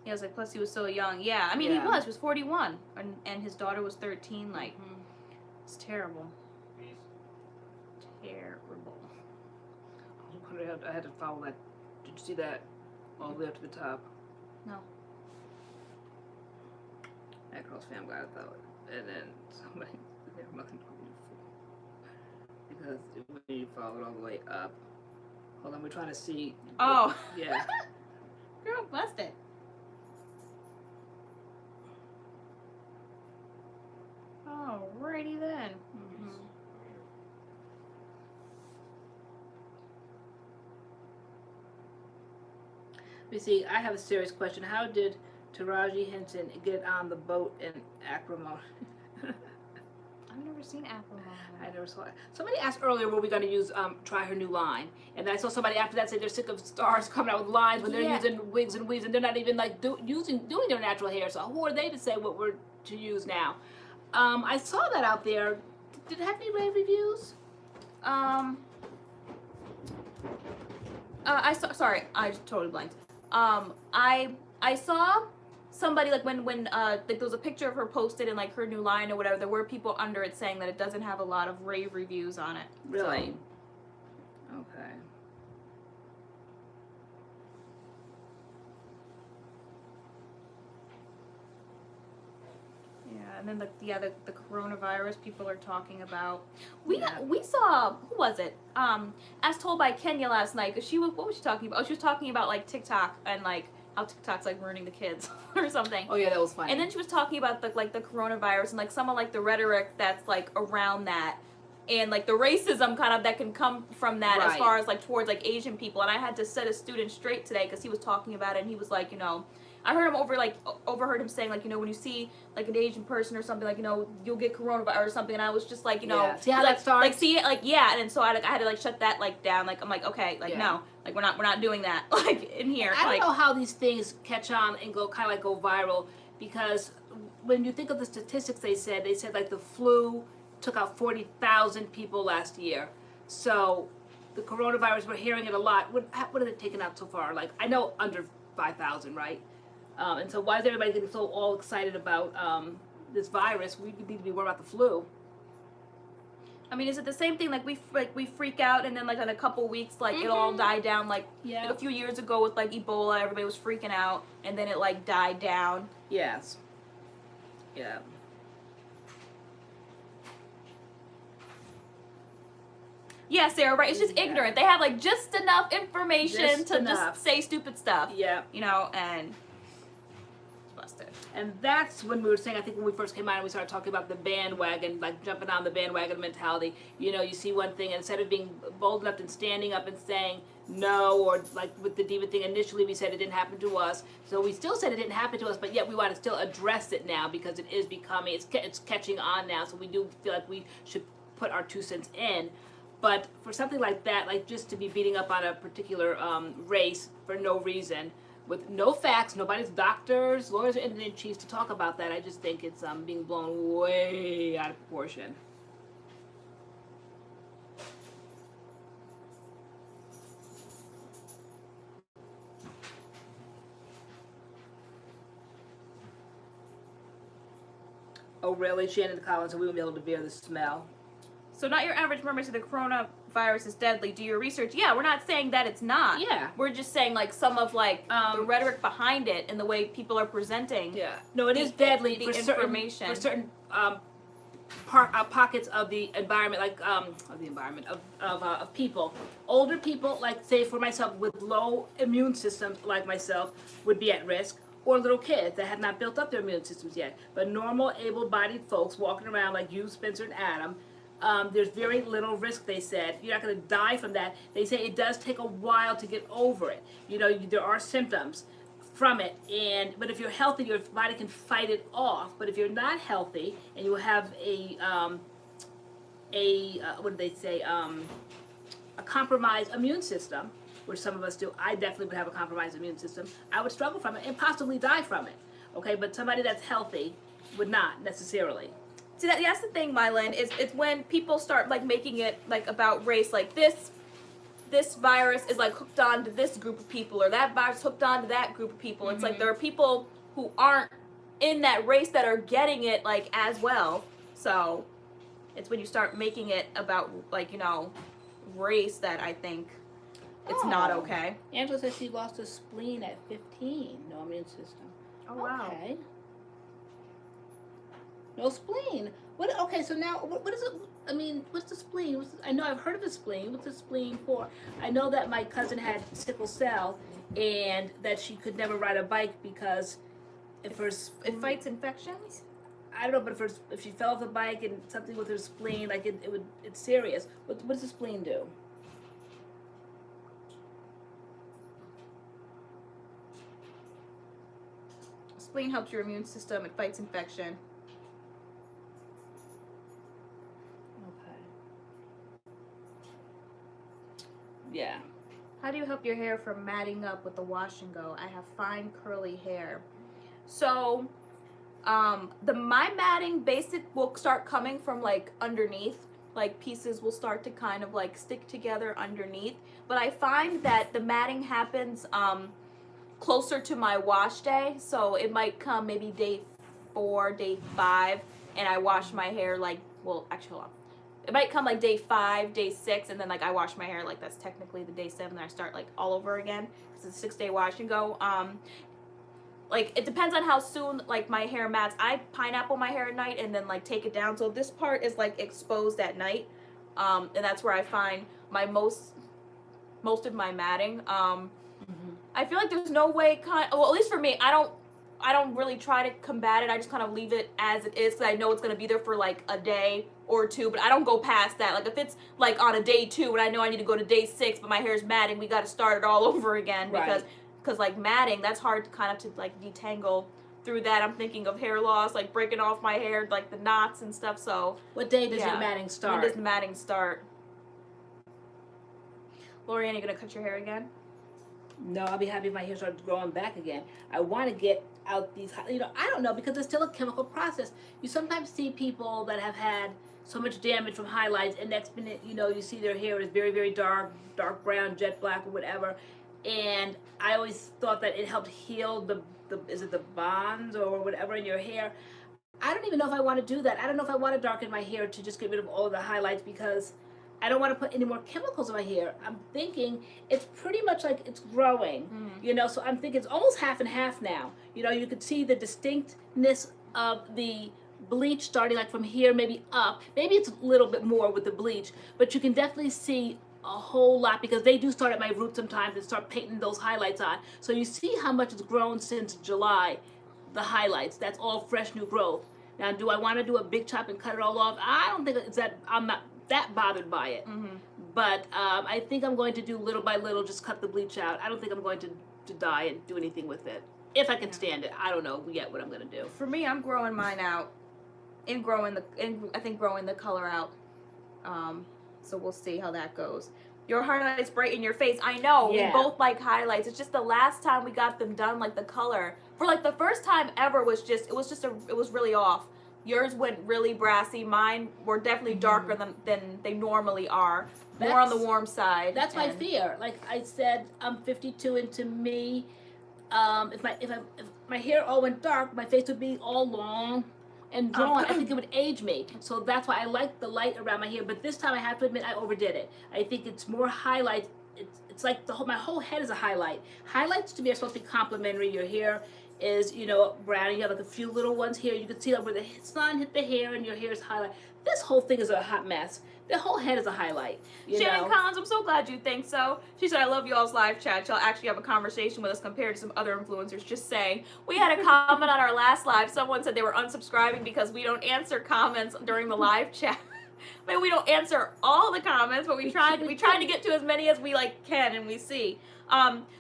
Yeah, I was like, plus he was so young. Yeah, I mean, he was 41, and his daughter was 13. Like, it's terrible. Terrible. I had to follow that. Did you see that all the way up to the top? No. MADCURLS fam got it though, and then somebody, there's nothing because when you follow it all the way up. Hold on, we're trying to see. Oh. Yeah. Girl, busted. Alrighty then. Let me see. I have a serious question. How did Taraji Henson get on the boat in acrimony? I've never seen acrimony. I never saw it. Somebody asked earlier, were we going to use try her new line? And I saw somebody after that say they're sick of stars coming out with lines when they're using wigs and weaves, and they're not even like doing their natural hair. So who are they to say what we're to use now? I saw that out there. Did it have any rave reviews? I saw. Sorry, I just totally blanked. I saw somebody like when like there was a picture of her posted in like her new line or whatever. There were people under it saying that it doesn't have a lot of rave reviews on it. Really? So. Okay. And then the coronavirus people are talking about. We saw, who was it? As told by Kenya last night, because what was she talking about? Oh, she was talking about like TikTok and like how TikTok's like ruining the kids or something. Oh yeah, that was funny. And then she was talking about the coronavirus and like some of like the rhetoric that's like around that, and like the racism kind of that can come from that as far as like towards like Asian people. And I had to set a student straight today because he was talking about it, and he was like, you know, I heard him overheard him saying like, you know, when you see like an Asian person or something, like, you know, you'll get coronavirus or something, and I was just like, you know, see how that starts? Like, see it, like, and then so I had to like shut that like down, like I'm like, okay, like no, like we're not doing that like in here. I don't know how these things catch on and go kind of like go viral, because when you think of the statistics, they said like the flu took out 40,000 people last year. So the coronavirus, we're hearing it a lot. What are they taking out so far? Like, I know under 5,000, right? And so why is everybody getting so all excited about this virus? We need to be worried about the flu. I mean, is it the same thing? Like we freak out, and then like in a couple weeks, like it all died down. Like a few years ago with like Ebola, everybody was freaking out, and then it like died down. Yes. Yeah. Yeah, Sarah, right? It's just ignorant. They have like just enough information to just say stupid stuff. Yeah. You know, and busted. And that's when we were saying, I think when we first came out and we started talking about the bandwagon, like jumping on the bandwagon mentality. You know, you see one thing, and instead of being bold enough and standing up and saying no, or like with the diva thing, initially we said it didn't happen to us. So we still said it didn't happen to us, but yet we want to still address it now because it is becoming, it's catching on now. So we do feel like we should put our 2 cents in. But for something like that, like just to be beating up on a particular race for no reason, with no facts, nobody's doctors, lawyers, or editor-in-chiefs to talk about that, I just think it's being blown way out of proportion. Oh, really? Shannon Collins, so we won't be able to bear the smell. So not your average murmur to the coronavirus is deadly. Do your research. Yeah, we're not saying that it's not. Yeah. We're just saying like some of like the rhetoric behind it and the way people are presenting. Yeah. No, it is deadly the for information. certain pockets of the environment, like of people. Older people, like say for myself, with low immune systems, like myself, would be at risk. Or little kids that have not built up their immune systems yet. But normal, able-bodied folks walking around like you, Spencer, and Adam, there's very little risk, they said. You're not going to die from that. They say it does take a while to get over it. You know, there are symptoms from it, but if you're healthy, your body can fight it off. But if you're not healthy and you have what did they say, a compromised immune system, which some of us do, I definitely would have a compromised immune system, I would struggle from it and possibly die from it. Okay, but somebody that's healthy would not necessarily. See, that's the thing, Mylin, is it's when people start like making it like about race, like this virus is like hooked on to this group of people, or that virus hooked on to that group of people. It's like there are people who aren't in that race that are getting it like as well. So it's when you start making it about like, you know, race that I think it's not okay. Angela says she lost a spleen at 15. No immune system. Oh, wow. Okay. No spleen. What? Okay, so now what is it? I mean, what's the spleen? I know I've heard of a spleen. What's the spleen for? I know that my cousin had sickle cell, and that she could never ride a bike because it fights infections. I don't know, but if she fell off the bike and something with her spleen, like it's serious. What does the spleen do? Spleen helps your immune system. It fights infection. Okay. Yeah. How do you help your hair from matting up with the wash and go? I have fine curly hair. So, my matting basic will start coming from like underneath. Like pieces will start to kind of like stick together underneath. But I find that the matting happens closer to my wash day, so it might come maybe day 4, day 5, and I wash my hair like, well, actually, hold on. It might come like day 5, day 6, and then like I wash my hair like that's technically the day 7, and I start like all over again. It's a 6-day wash and go. Like it depends on how soon like my hair mats. I pineapple my hair at night and then like take it down, so this part is like exposed at night, and that's where I find my most of my matting. I feel like there's no way well, at least for me, I don't really try to combat it. I just kind of leave it as it is because I know it's going to be there for like a day or 2, but I don't go past that. Like if it's like on a day 2 and I know I need to go to day 6, but my hair's matting, we got to start it all over again because like matting, that's hard to kind of to like detangle through that. I'm thinking of hair loss, like breaking off my hair, like the knots and stuff. So what day does your matting start? When does the matting start? LoriAnne, you going to cut your hair again? No, I'll be happy if my hair starts growing back again. I want to get out these, I don't know, because it's still a chemical process. You sometimes see people that have had so much damage from highlights, and next minute, you see their hair is very, very dark brown, jet black, or whatever. And I always thought that it helped heal the bonds or whatever in your hair. I don't even know if I want to do that. I don't know if I want to darken my hair to just get rid of all of the highlights because I don't want to put any more chemicals in my hair. I'm thinking it's pretty much like it's growing, so I'm thinking it's almost half and half now. You could see the distinctness of the bleach starting like from here, maybe up. Maybe it's a little bit more with the bleach, but you can definitely see a whole lot because they do start at my root sometimes and start painting those highlights on. So you see how much it's grown since July. the highlights. That's all fresh new growth. Now, do I want to do a big chop and cut it all off? I don't think it's that, I'm not that bothered by it. But I think I'm going to do little by little, just cut the bleach out. I don't think I'm going to dye and do anything with it. If I can stand it. I don't know yet what I'm going to do. For me, I'm growing mine out and I think growing the color out. So we'll see how that goes. Your highlights brighten your face. I know, we both like highlights. It's just the last time we got them done, like the color, for like the first time ever was just, it was really off. Yours went really brassy. Mine were definitely darker than they normally are. More on the warm side. That's my fear. Like I said, I'm 52, and to me, if my hair all went dark, my face would be all long and drawn. I think it would age me. So that's why I like the light around my hair. But this time I have to admit I overdid it. I think it's more highlights. It's like my whole head is a highlight. Highlights to me are supposed to be complimentary. Your hair is, you know, brown. You have like a few little ones here. You can see like where the sun hit the hair and your hair is highlight. This whole thing is a hot mess. The whole head is a highlight. Shannon Collins, I'm so glad you think so. She said, I love y'all's live chat. Y'all actually have a conversation with us compared to some other influencers. Just saying. We had a comment on our last live. Someone said they were unsubscribing because we don't answer comments during the live chat. I mean, we don't answer all the comments, but we try to get to as many as we can and we see.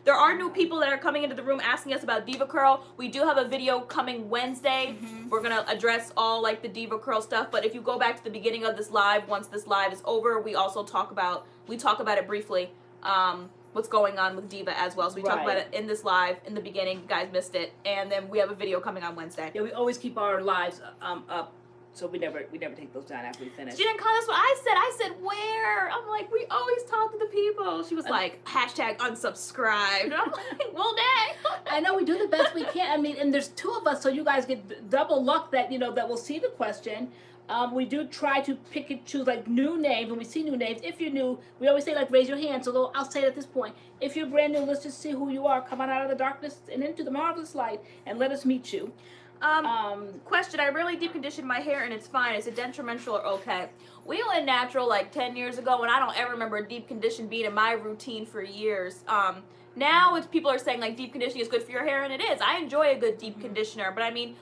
There are new people that are coming into the room asking us about DevaCurl. We do have a video coming Wednesday. We're gonna address all like the DevaCurl stuff. But if you go back to the beginning of this live, once this live is over, we also talk about it briefly. What's going on with Deva as well. So we talk about it in this live in the beginning. You guys missed it, and then we have a video coming on Wednesday. Yeah, we always keep our lives up. So we never take those down after we finish. She didn't call us what I said. I said, where? I'm like, we always talk to the people. She was like, hashtag unsubscribed. And I'm like, well, dang. I know, we do the best we can. I mean, and there's two of us, so you guys get double luck that, that we'll see the question. We do try to pick and choose, like, new names. When we see new names, if you're new, we always say, like, raise your hand. So I'll say it at this point. If you're brand new, let's just see who you are. Come on out of the darkness and into the marvelous light, and let us meet you. Question, I really deep conditioned my hair and it's fine. Is it detrimental or okay? We went natural like 10 years ago and I don't ever remember deep condition being in my routine for years. Now it's people are saying like deep conditioning is good for your hair, and it is. I enjoy a good deep conditioner, but I mean,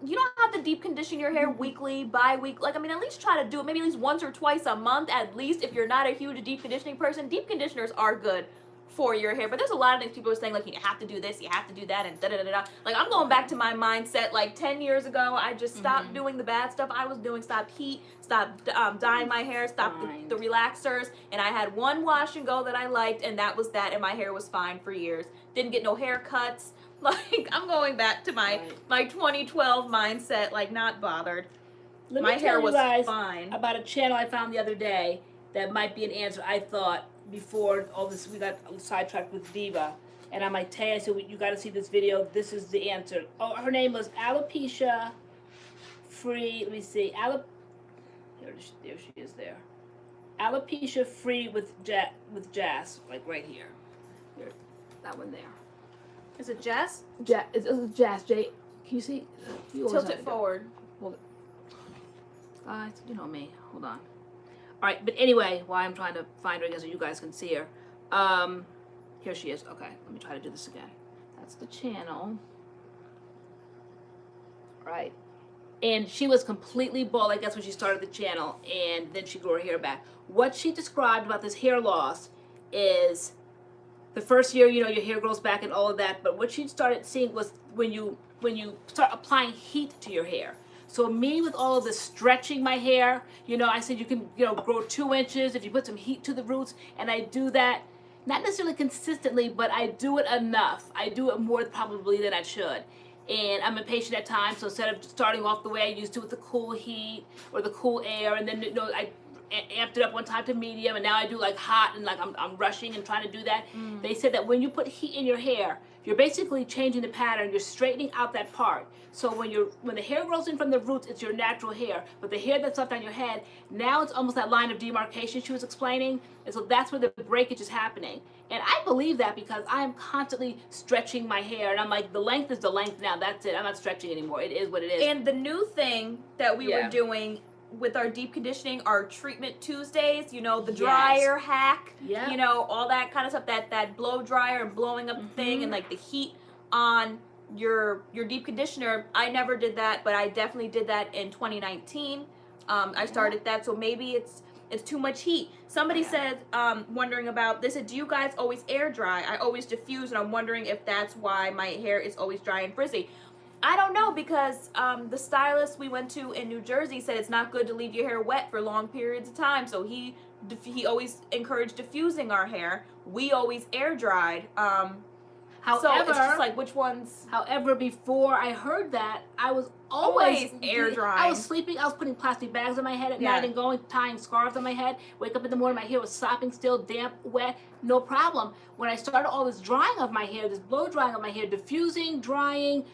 you don't have to deep condition your hair weekly, bi-weekly. Like, I mean, at least try to do it maybe at least once or twice a month at least. If you're not a huge deep conditioning person, deep conditioners are good for your hair. But there's a lot of things people are saying, like, you have to do this, you have to do that, and da-da-da-da. Like, I'm going back to my mindset, like, 10 years ago, I just stopped doing the bad stuff I was doing, stopped heat, stopped dyeing my hair, stopped the relaxers, and I had one wash and go that I liked, and that was that, and my hair was fine for years. Didn't get no haircuts. Like, I'm going back to my 2012 mindset, like, not bothered. My hair was fine. About a channel I found the other day that might be an answer, I thought, before all this, we got sidetracked with Deva. And I'm like, Tay, I said, you got to see this video. This is the answer. Oh, her name was alopecia free. Let me see. There she is there. Alopecia free with Jazz, like right here. Here, that one there. Is it Jess? It's Jazz. Jay, can you see? Tilt it forward. Hold it. Guys, you know me. Hold on. All right, but anyway, while I'm trying to find her again so you guys can see her. Here she is. Okay, let me try to do this again. That's the channel. All right. And she was completely bald. I guess when she started the channel, and then she grew her hair back. What she described about this hair loss is the first year, your hair grows back and all of that. But what she started seeing was when you start applying heat to your hair. So me, with all of this stretching my hair, I said you can, grow 2 inches if you put some heat to the roots, and I do that, not necessarily consistently, but I do it enough. I do it more probably than I should. And I'm impatient at times, so instead of starting off the way I used to with the cool heat or the cool air, and then I amped it up one time to medium, and now I do like hot, and like I'm rushing and trying to do that. They said that when you put heat in your hair, you're basically changing the pattern. You're straightening out that part. So when the hair grows in from the roots, it's your natural hair. But the hair that's left on your head, now it's almost that line of demarcation she was explaining. And so that's where the breakage is happening. And I believe that because I am constantly stretching my hair. And I'm like, the length is the length now. That's it. I'm not stretching anymore. It is what it is. And the new thing that we were doing with our deep conditioning, our treatment Tuesdays, the dryer hack, all that kind of stuff, that blow dryer and blowing up the thing, and like the heat on your deep conditioner. I never did that, but I definitely did that in 2019. I started that, so maybe it's too much heat. Somebody said, wondering about, they said, do you guys always air dry? I always diffuse, and I'm wondering if that's why my hair is always dry and frizzy. I don't know, because the stylist we went to in New Jersey said it's not good to leave your hair wet for long periods of time, so he always encouraged diffusing our hair. We always air dried. However, so it's just like, which ones? However, before I heard that, I was always air drying. I was sleeping. I was putting plastic bags on my head at night and tying scarves on my head. Wake up in the morning, my hair was sopping still, damp, wet, no problem. When I started all this drying of my hair, this blow drying of my hair, diffusing, drying,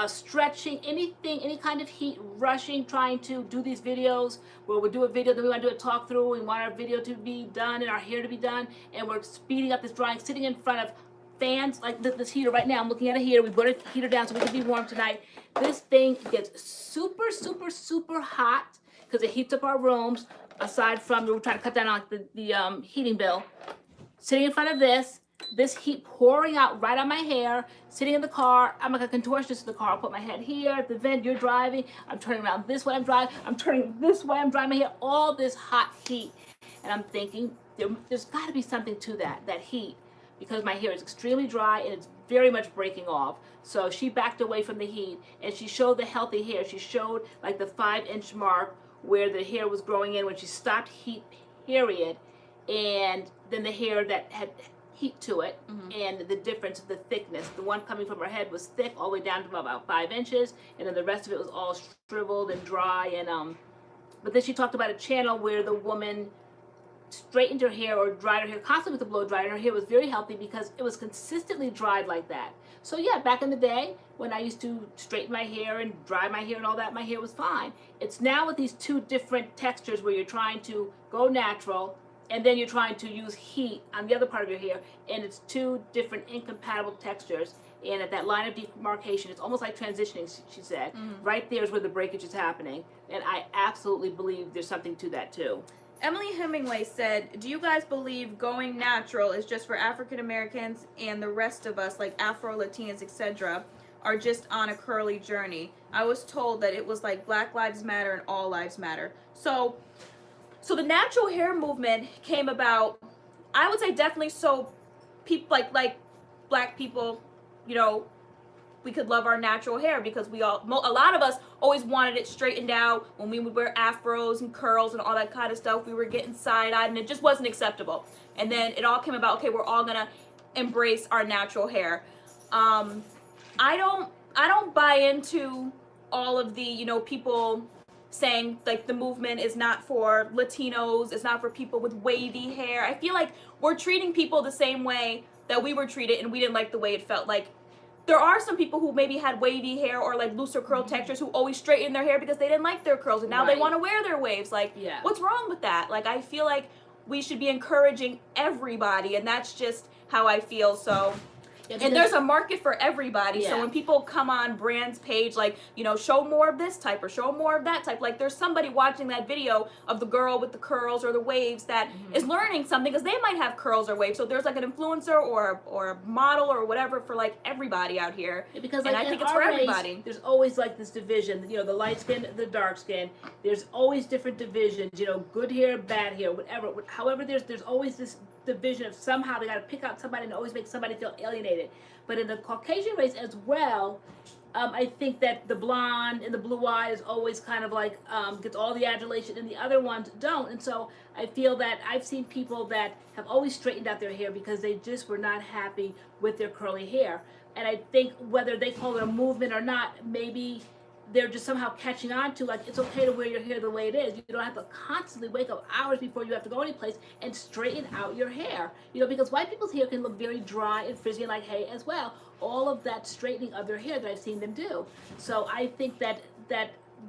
stretching, anything, any kind of heat, rushing, trying to do these videos where we do a video, then we want to do a talk through, we want our video to be done and our hair to be done, and we're speeding up this drying, sitting in front of fans like this heater right now. I'm looking at a heater. We put a heater down so we can be warm tonight. This thing gets super, super, super hot because it heats up our rooms. Aside from, we're trying to cut down on the heating bill. Sitting in front of this heat pouring out right on my hair, sitting in the car. I'm like a contortionist in the car. I'll put my head here at the vent. You're driving. I'm turning around this way. I'm driving. I'm turning this way. I'm drying my hair. All this hot heat. And I'm thinking, there's got to be something to that heat, because my hair is extremely dry and it's very much breaking off. So she backed away from the heat and she showed the healthy hair. She showed like the 5-inch mark where the hair was growing in when she stopped heat, period. And then the hair that had heat to it, and the difference of the thickness. The one coming from her head was thick all the way down to about 5 inches, and then the rest of it was all shriveled and dry. And but then she talked about a channel where the woman straightened her hair or dried her hair constantly with a blow dryer, and her hair was very healthy because it was consistently dried like that. So yeah, back in the day when I used to straighten my hair and dry my hair and all that, my hair was fine. It's now with these two different textures where you're trying to go natural and then you're trying to use heat on the other part of your hair, and it's two different incompatible textures. And at that line of demarcation, it's almost like transitioning, she said. Right there is where the breakage is happening, and I absolutely believe there's something to that too. Emily Hemingway said, do you guys believe going natural is just for African Americans and the rest of us, like Afro-Latinas, etc., are just on a curly journey? I was told that it was like Black Lives Matter and All Lives Matter. So the natural hair movement came about, I would say definitely so people like black people, you know, we could love our natural hair because a lot of us always wanted it straightened out. When we would wear afros and curls and all that kind of stuff, we were getting side-eyed and it just wasn't acceptable. And then it all came about, okay, we're all gonna embrace our natural hair. I don't buy into all of the, you know, people saying like the movement is not for Latinos, it's not for people with wavy hair. I feel like we're treating people the same way that we were treated, and we didn't like the way it felt. Like, there are some people who maybe had wavy hair or like looser curl textures who always straighten their hair because they didn't like their curls, and now they want to wear their waves. Like, what's wrong with that? Like, I feel like we should be encouraging everybody, and that's just how I feel. So, and there's a market for everybody. So when people come on brands page, like, you know, show more of this type or show more of that type, like there's somebody watching that video of the girl with the curls or the waves that is learning something because they might have curls or waves. So there's like an influencer or a model or whatever for like everybody out here. Because and like, I think it's for everybody. There's always like this division, you know, the light skin, the dark skin. There's always different divisions, you know, good hair, bad hair, whatever. However, there's always this division of somehow they got to pick out somebody and always make somebody feel alienated. But in the Caucasian race as well, I think that the blonde and the blue eye is always kind of like gets all the adulation and the other ones don't. And so I feel that I've seen people that have always straightened out their hair because they just were not happy with their curly hair. And I think whether they call it a movement or not, maybe they're just somehow catching on to, like, it's okay to wear your hair the way it is. You don't have to constantly wake up hours before you have to go anyplace and straighten out your hair. You know, because white people's hair can look very dry and frizzy like hay as well. All of that straightening of their hair that I've seen them do. So I think that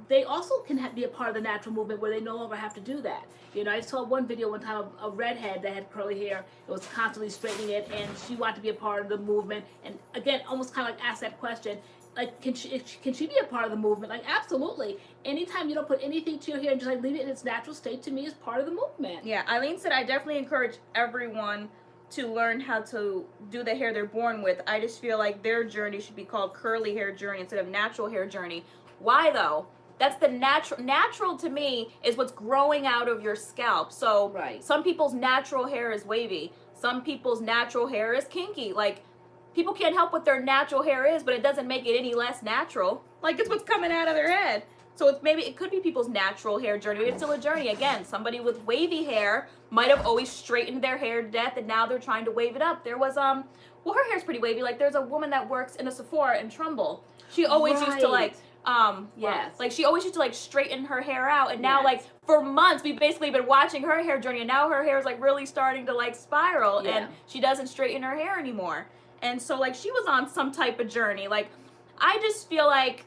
they also can be a part of the natural movement where they no longer have to do that. You know, I saw one video one time of a redhead that had curly hair. It was constantly straightening it, and she wanted to be a part of the movement. And again, almost kind of like ask that question, like, can she be a part of the movement? Like, absolutely. Anytime you don't put anything to your hair and just like leave it in its natural state, to me is part of the movement. Yeah, Eileen said, I definitely encourage everyone to learn how to do the hair they're born with. I just feel like their journey should be called curly hair journey instead of natural hair journey. Why though? That's the natural to me is what's growing out of your scalp. So some people's natural hair is wavy. Some people's natural hair is kinky. Like, people can't help what their natural hair is, but it doesn't make it any less natural. Like, it's what's coming out of their head. So it's maybe it could be people's natural hair journey. Maybe it's still a journey. Again, somebody with wavy hair might have always straightened their hair to death, and now they're trying to wave it up. There was well, her hair's pretty wavy. Like, there's a woman that works in a Sephora in Trumbull. She always used to like like she always used to like straighten her hair out, and now like for months we've basically been watching her hair journey, and now her hair is like really starting to like spiral, and she doesn't straighten her hair anymore. And so like she was on some type of journey. Like, I just feel like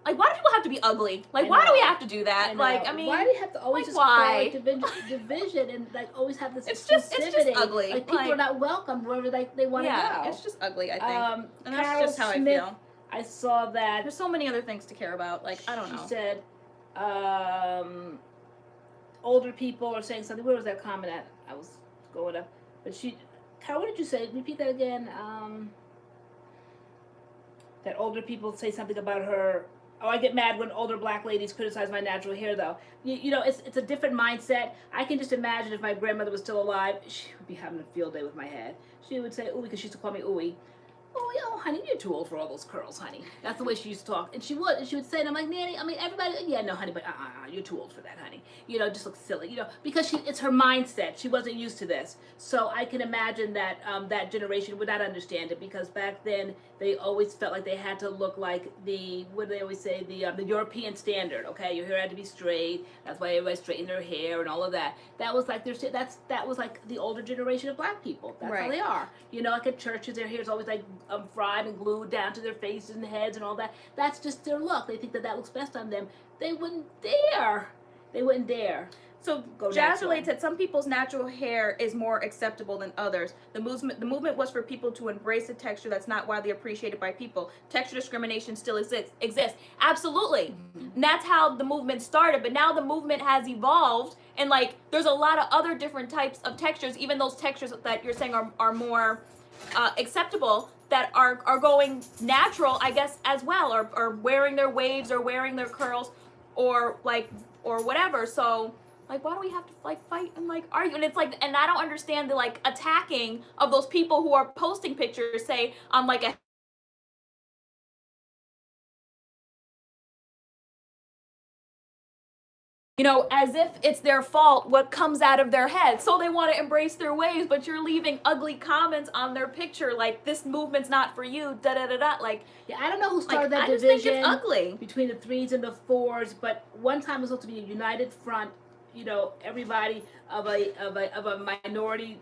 why do people have to be ugly? Like, why do we have to do that? Like, I mean, why do you have to always just why? division and like always have this it's just ugly. Like, people are not welcomed wherever they want to go. It's just ugly, I think. And that's Carol just how Smith, I feel. I saw that. There's so many other things to care about. Like, I don't know. She said, older people are saying something. Where was that comment at? I was going up. But Carol, what did you say? Repeat that again. That older people say something about her. Oh, I get mad when older black ladies criticize my natural hair, though. You know, it's a different mindset. I can just imagine if my grandmother was still alive, she would be having a field day with my head. She would say, ooey, because she used to call me ooey. Oh, honey, you're too old for all those curls, honey. That's the way she used to talk. And she would say, and I'm like, Nanny, I mean, everybody, yeah, no, honey, but you're too old for that, honey. You know, just looks silly, you know, because it's her mindset. She wasn't used to this. So I can imagine that that generation would not understand it, because back then they always felt like they had to look like what do they always say, the European standard, okay? Your hair had to be straight. That's why everybody straightened their hair and all of that. That was like that was like the older generation of black people. That's how they are. You know, like at churches, their hair is always like fried and glued down to their faces and heads and all that. That's just their look. They think that looks best on them. They wouldn't dare. They wouldn't dare. So Jazz relates that some people's natural hair is more acceptable than others. The movement was for people to embrace a texture that's not widely appreciated by people. Texture discrimination still exists. Absolutely. And that's how the movement started. But now the movement has evolved, and like there's a lot of other different types of textures, even those textures that you're saying are more acceptable, that are going natural, I guess, as well, or wearing their waves or wearing their curls or whatever. So like, why do we have to like fight and like argue? And it's like, and I don't understand the like attacking of those people who are posting pictures, say on like a as if it's their fault what comes out of their head. So they want to embrace their waves, but you're leaving ugly comments on their picture, like, this movement's not for you, da-da-da-da. Like, yeah, I don't know who started that division. I just think it's ugly. Between the 3s and the 4s, but one time it was supposed to be a united front, everybody of a minority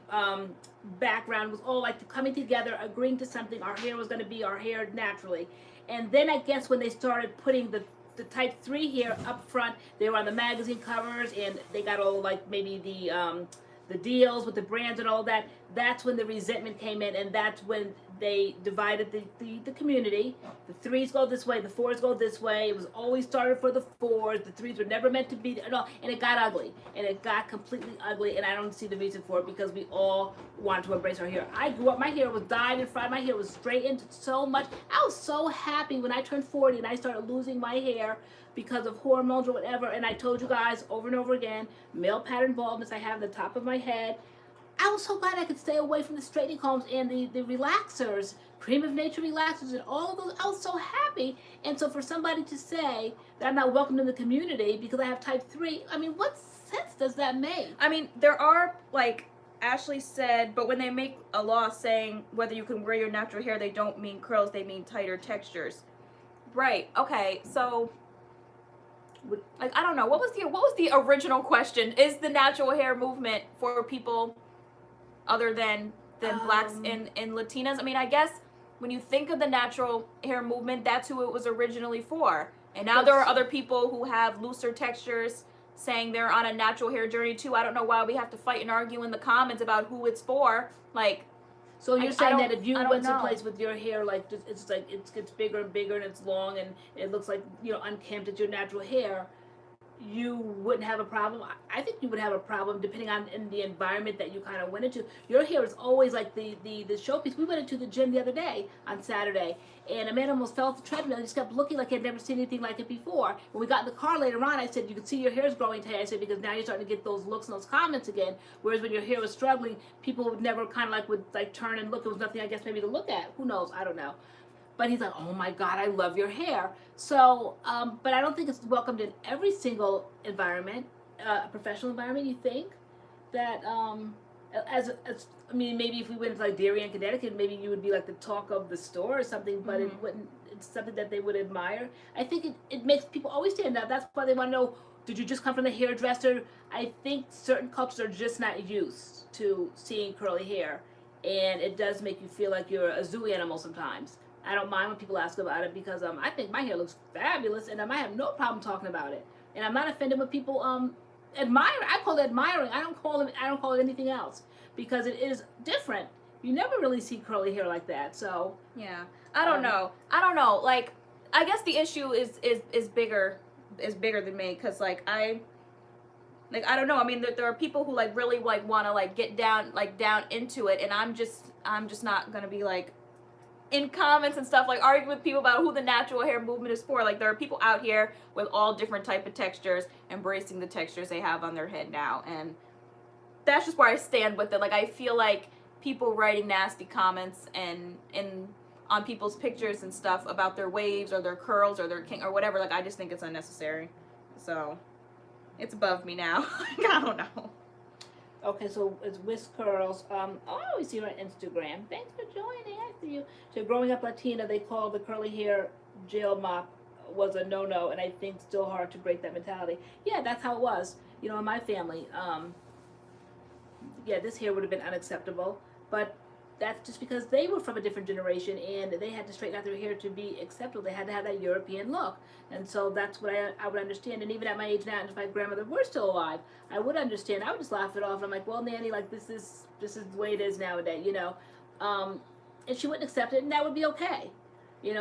background was all like coming together, agreeing to something. Our hair was going to be our hair naturally. And then I guess when they started putting the type 3 hair up front, they were on the magazine covers, and they got all like maybe the deals with the brands and all that. That's when the resentment came in, and that's when they divided the community. The 3s go this way, the 4s go this way. It was always started for the 4s. The 3s were never meant to be at all, and it got ugly, and it got completely ugly. And I don't see the reason for it, because we all wanted to embrace our hair. I grew up, my hair was dyed and fried, my hair was straightened so much. I was so happy when I turned 40 and I started losing my hair because of hormones or whatever. And I told you guys over and over again, male pattern baldness I have on the top of my head. I was so glad I could stay away from the straightening combs and the relaxers, Cream of Nature relaxers, and all of those. I was so happy. And so for somebody to say that I'm not welcome in the community because I have type 3, I mean, what sense does that make? I mean, there are, like Ashley said, but when they make a law saying whether you can wear your natural hair, they don't mean curls, they mean tighter textures. Right, okay, so like, I don't know, what was the original question? Is the natural hair movement for people other than blacks and Latinas? I mean, I guess when you think of the natural hair movement, that's who it was originally for. And now there are other people who have looser textures saying they're on a natural hair journey too. I don't know why we have to fight and argue in the comments about who it's for. Like, so you're saying that if you went someplace with your hair, like, it's like it gets bigger and bigger and it's long and it looks like, unkempt, it's your natural hair. you wouldn't have a problem. I think you would have a problem depending on in the environment that you kind of went into. Your hair is always like the showpiece. We went into the gym the other day on Saturday, and a man almost fell off the treadmill. He just kept looking like he had never seen anything like it before. When we got in the car later on, I said, you can see your hair's growing today. I said, because now you're starting to get those looks and those comments again. Whereas when your hair was struggling, people would never kind of would turn and look. It was nothing, I guess, maybe to look at. Who knows? I don't know. But he's like, oh my God, I love your hair. So, but I don't think it's welcomed in every single environment, professional environment. You think that, as I mean, maybe if we went to like Darien, Connecticut, maybe you would be like the talk of the store or something, but it wouldn't, it's something that they would admire. I think it makes people always stand out. That's why they want to know, did you just come from the hairdresser? I think certain cultures are just not used to seeing curly hair, and it does make you feel like you're a zoo animal sometimes. I don't mind when people ask about it because I think my hair looks fabulous, and I have no problem talking about it. And I'm not offended when people admire. I call it admiring. I don't call it anything else because it is different. You never really see curly hair like that. So yeah, I don't know. Like, I guess the issue is bigger than me because I don't know. I mean, there are people who really want to get down into it, and I'm just not gonna be in comments and stuff arguing with people about who the natural hair movement is for. There are people out here with all different type of textures, embracing the textures they have on their head now, and that's just where I stand with it. I feel like people writing nasty comments and on people's pictures and stuff about their waves or their curls or their king or whatever, I just think it's unnecessary. So it's above me now. I don't know. Okay, so it's MADCURLS. I always see her on Instagram. Thanks for joining. I see you. So growing up Latina, they called the curly hair jail mop was a no-no, and I think still hard to break that mentality. Yeah, that's how it was. In my family. Yeah, this hair would have been unacceptable, but that's just because they were from a different generation and they had to straighten out their hair to be acceptable. They had to have that European look. And so that's what I would understand. And even at my age now, and if my grandmother were still alive, I would understand. I would just laugh it off. I'm like, well, Nanny, this is the way it is nowadays, and she wouldn't accept it, and that would be okay.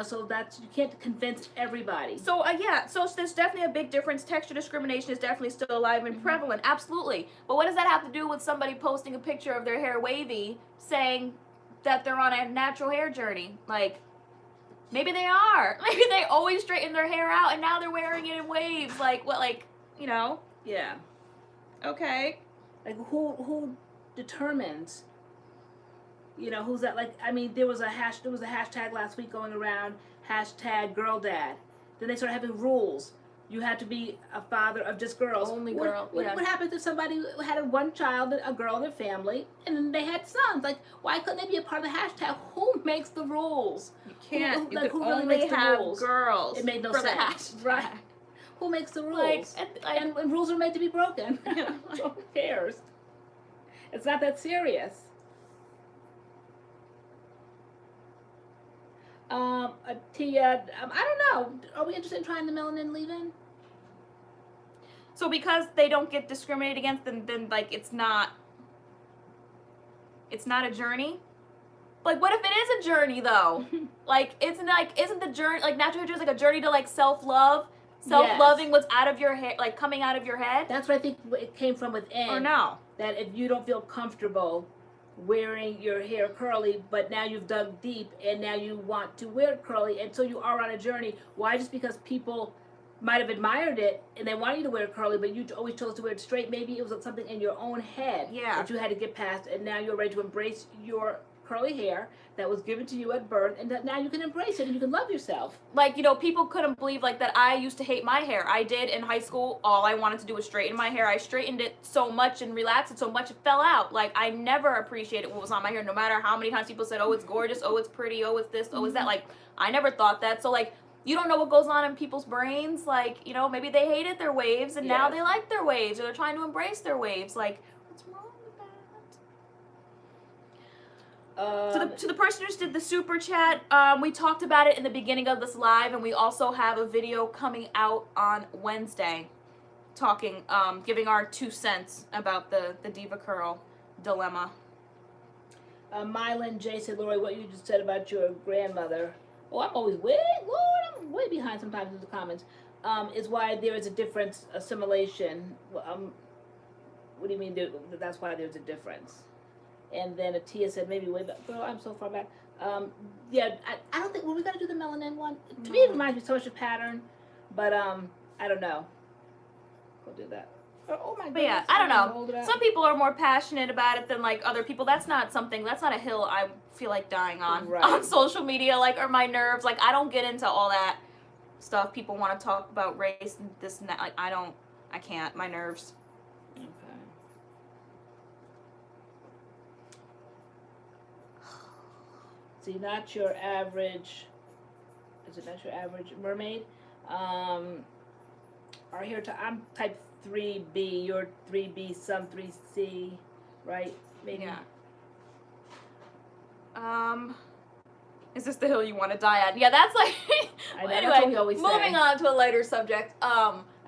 So that's, you can't convince everybody. So, yeah, so there's definitely a big difference. Texture discrimination is definitely still alive and prevalent, absolutely. But what does that have to do with somebody posting a picture of their hair wavy saying that they're on a natural hair journey? Maybe they are. Maybe they always straighten their hair out and now they're wearing it in waves. Yeah. Okay. Who determines, who's that? There was a hashtag last week going around, #GirlDad. Then they started having rules. You had to be a father of just girls. Only girl. What happens if somebody had one child, a girl in their family, and then they had sons? Why couldn't they be a part of the hashtag? Who makes the rules? You can't. You who can really only makes the have rules? girls. It made no for sense. The hashtag. Right. Who makes the rules? And rules are made to be broken. So who cares? It's not that serious. Tia, I don't know. Are we interested in trying the melanin leave-in? So because they don't get discriminated against, then it's not a journey. What if it is a journey though? Isn't the journey natural hair journey a journey to self-love? Self-loving what's out of your hair, coming out of your head? That's what I think it came from within. Or no? That if you don't feel comfortable wearing your hair curly, but now you've dug deep and now you want to wear it curly, and so you are on a journey. Why just because people might have admired it and they wanted you to wear it curly, but you always chose to wear it straight? Maybe it was something in your own head that you had to get past, and now you're ready to embrace your curly hair that was given to you at birth, and that now you can embrace it and you can love yourself. People couldn't believe that I used to hate my hair. I did in high school. All I wanted to do was straighten my hair. I straightened it so much and relaxed it so much it fell out. I never appreciated what was on my hair, no matter how many times people said, oh, it's gorgeous, oh, it's pretty, oh, it's this, oh, it's that. I never thought that. So you don't know what goes on in people's brains. Maybe they hated their waves and now they like their waves, or they're trying to embrace their waves. What's wrong with that? To the person who just did the super chat, we talked about it in the beginning of this live, and we also have a video coming out on Wednesday talking, giving our 2 cents about the DevaCurl dilemma. Mylan J said, Lori, what you just said about your grandmother. Oh, I'm always way behind sometimes in the comments. is why there is a difference, assimilation. What do you mean that's why there's a difference? And then Atia said maybe way back. Girl, I'm so far back. Yeah, I don't think, were we going to do the melanin one? To me, it reminds me so much of pattern, but I don't know. We'll do that. Oh my god. But yeah, I don't know. Some people are more passionate about it than like other people. That's not a hill I feel like dying on on social media, like, or my nerves. Like, I don't get into all that stuff. People want to talk about race and this and that. Like, I can't. My nerves. Okay. See, not your average. Is it not your average mermaid? Our hair I'm type 3B. You're 3B, some 3C, right? Maybe. Yeah. Is this the hill you want to die on? Yeah, that's like. Anyway, moving on to a lighter subject.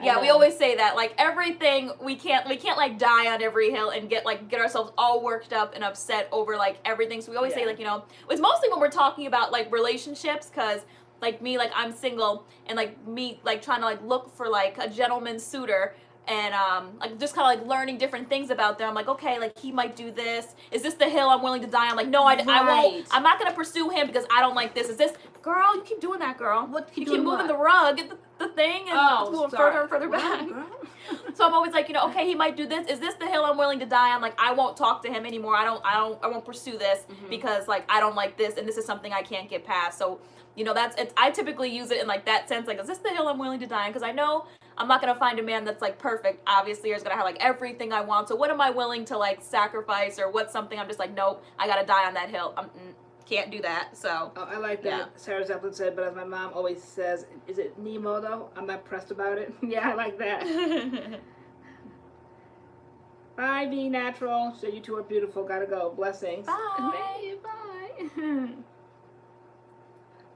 Yeah, we always say that, like, everything we can't like die on every hill and get ourselves all worked up and upset over like everything. So we always say, like, you know, it's mostly when we're talking about like relationships, because like me, like, I'm single, and like me, like, trying to like look for like a gentleman suitor. And like, just kind of like learning different things about them. I'm like, okay, like, he might do this. Is this the hill I'm willing to die on? Like, no, I won't. I'm not gonna pursue him because I don't like this. Is this, girl? You keep doing that, girl. You keep moving the rug, get the thing, and it's moving further and further back. So I'm always like, you know, okay, he might do this. Is this the hill I'm willing to die on? Like, I won't talk to him anymore. I won't pursue this because like I don't like this, and this is something I can't get past. So, you know, I typically use it in like that sense. Like, is this the hill I'm willing to die on? Because I know I'm not going to find a man that's like perfect, obviously, or is going to have like everything I want. So what am I willing to like sacrifice, or what's something I'm just like, nope, I got to die on that hill. Can't do that. So. Oh, I like that. Yeah. Sarah Zeppelin said, but as my mom always says, is it Nemo though? I'm not pressed about it. Yeah, I like that. Bye, Be Natural. So you two are beautiful. Gotta go. Blessings. Bye. Bye.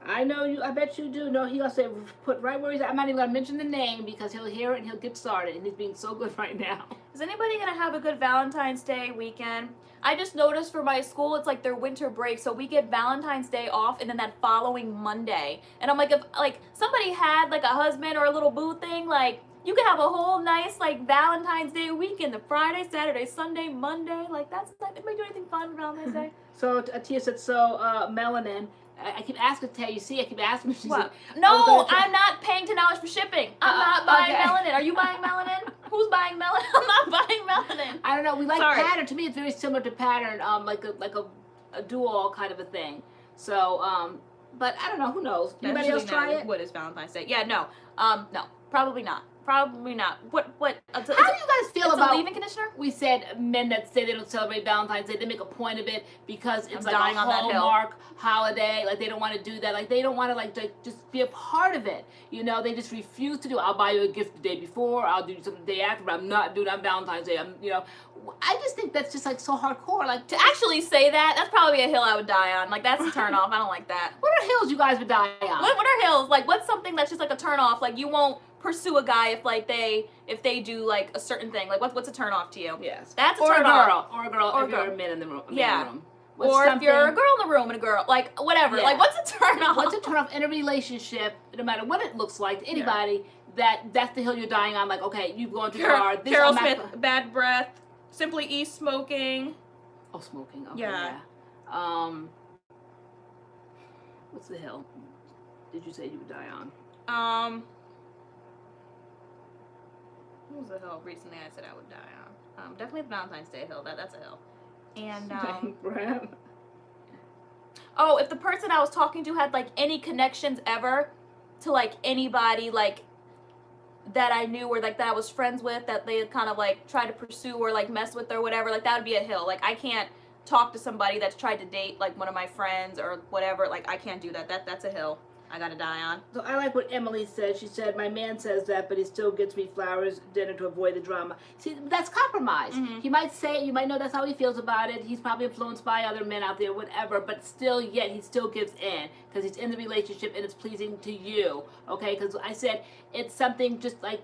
I know you. I bet you do. No, he gonna say put right where he's at. I'm not even gonna mention the name because he'll hear it and he'll get started. And he's being so good right now. Is anybody gonna have a good Valentine's Day weekend? I just noticed for my school, it's like their winter break, so we get Valentine's Day off, and then that following Monday. And I'm like, if like somebody had like a husband or a little boo thing, like, you could have a whole nice like Valentine's Day weekend, the Friday, Saturday, Sunday, Monday. Like, that's like, anybody do anything fun for Valentine's Day? So Atia said, melanin. I keep asking Tay, you see, I keep asking her. What? No, I'm not paying $10 for shipping. I'm not buying melanin. Are you buying melanin? Who's buying melanin? I'm not buying melanin. I don't know. We like pattern. To me, it's very similar to pattern, like a dual kind of a thing. So, but I don't know. Who knows? Anybody else try it? What is Valentine's Day? Yeah, no, no, probably not. Probably not. What? How do you guys feel about a leave-in conditioner? We said men that say they don't celebrate Valentine's Day, they make a point of it because it's like a Hallmark holiday. Like, they don't want to do that. Like, they don't want to like just be a part of it. You know, they just refuse to do. I'll buy you a gift the day before. I'll do something the day after. But I'm not doing it on Valentine's Day. You know, I just think that's just like so hardcore. Like, to actually say that, that's probably a hill I would die on. Like, that's a turn off. I don't like that. What are hills you guys would die on? What are hills? Like, what's something that's just like a turn off? Like, you won't pursue a guy if they do like a certain thing. Like, what's a turn off to you? Yes. That's a turn off. Or a girl if you're a man in the room. Yeah. Or if you're a girl in the room and a girl, like, whatever. Yeah. Like, what's a turn off? What's a turn off in a relationship, no matter what it looks like to anybody, that's the hill you're dying on. Like, okay, you've gone too far. Carol Smith, bad breath. Simply E, smoking. Oh, smoking. Okay, yeah. What's the hill did you say you would die on? What was the hill recently I said I would die on? Definitely the Valentine's Day hill. That's a hill. And oh, if the person I was talking to had like any connections ever to like anybody like that I knew or like that I was friends with, that they had kind of like tried to pursue or like mess with or whatever, like, that would be a hill. Like, I can't talk to somebody that's tried to date like one of my friends or whatever. Like, I can't do that. That's a hill I gotta die on. So I like what Emily said. She said, my man says that, but he still gets me flowers, dinner to avoid the drama. See, that's compromise. He might say it, you might know that's how he feels about it. He's probably influenced by other men out there, whatever, but still, yet he still gives in because he's in the relationship and it's pleasing to you, okay? Because I said it's something just like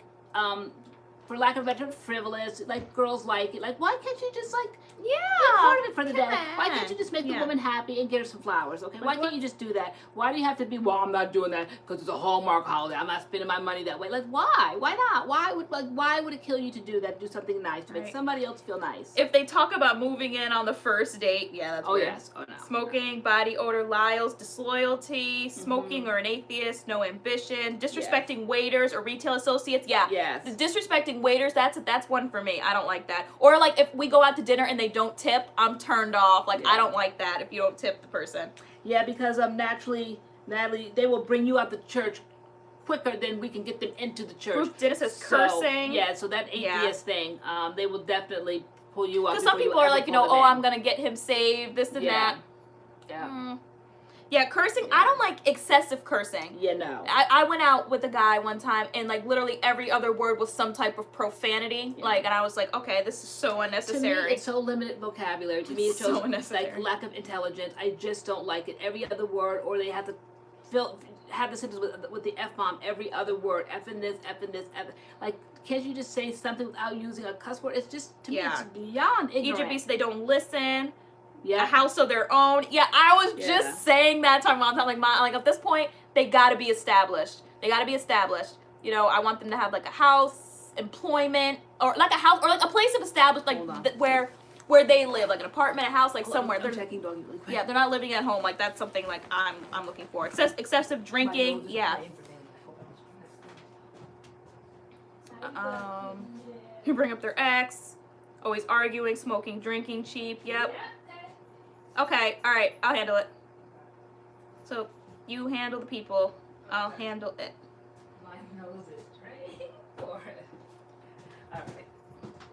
for lack of a better term, frivolous. Like girls like it. Like why can't you just like Yeah. be part of it for the day? Come Why on. can't you just make the Yeah. woman happy and get her some flowers? Okay, why Like, can't you just do that? Why do you have to be? Well, I'm not doing that because it's a Hallmark holiday. I'm not spending my money that way. Like why? Why not? Why would it kill you to do that? Do something nice to make Right. somebody else feel nice. If they talk about moving in on the first date, yeah, that's weird. Yes. Oh no. Smoking, body odor, lies, disloyalty, smoking or an atheist, no ambition, disrespecting waiters or retail associates. Yeah. Yes. Disrespecting waiters, that's one for me. I don't like that. Or like if we go out to dinner and they don't tip, I'm turned off. Like I don't like that if you don't tip the person. Yeah, because naturally, Natalie, they will bring you out the church quicker than we can get them into the church. Group dinner says cursing. Yeah, so that atheist thing, they will definitely pull you up. Because some people are like, oh, I'm gonna get him saved, this and that. Yeah. Yeah, cursing. I don't like excessive cursing. Yeah, no. I went out with a guy one time and like literally every other word was some type of profanity. Yeah. Like, and I was like, okay, this is so unnecessary. To me, it's so limited vocabulary. To me, it shows so unnecessary. like lack of intelligence. I just don't like it. Every other word, or they have to have the sentence with the F bomb. Every other word, effing this, effing this, effing. Like, can't you just say something without using a cuss word? It's just to me, it's beyond ignorant. Egypt beats, they don't listen. Yeah. A house of their own. Yeah, I was just saying that to my mom. Like at this point, they gotta be established. They gotta be established. You know, I want them to have like a house, employment, or like a house, or like a place of established, like where they live, like an apartment, a house, like somewhere. I'm checking doggy really quick. Yeah, they're not living at home. Like that's something like I'm looking for. Excessive drinking. Yeah. You bring up their ex. Always arguing, smoking, drinking, cheap. Yep. Okay, alright, I'll handle it. So, you handle the people, I'll handle it. My nose is straight for it. Alright.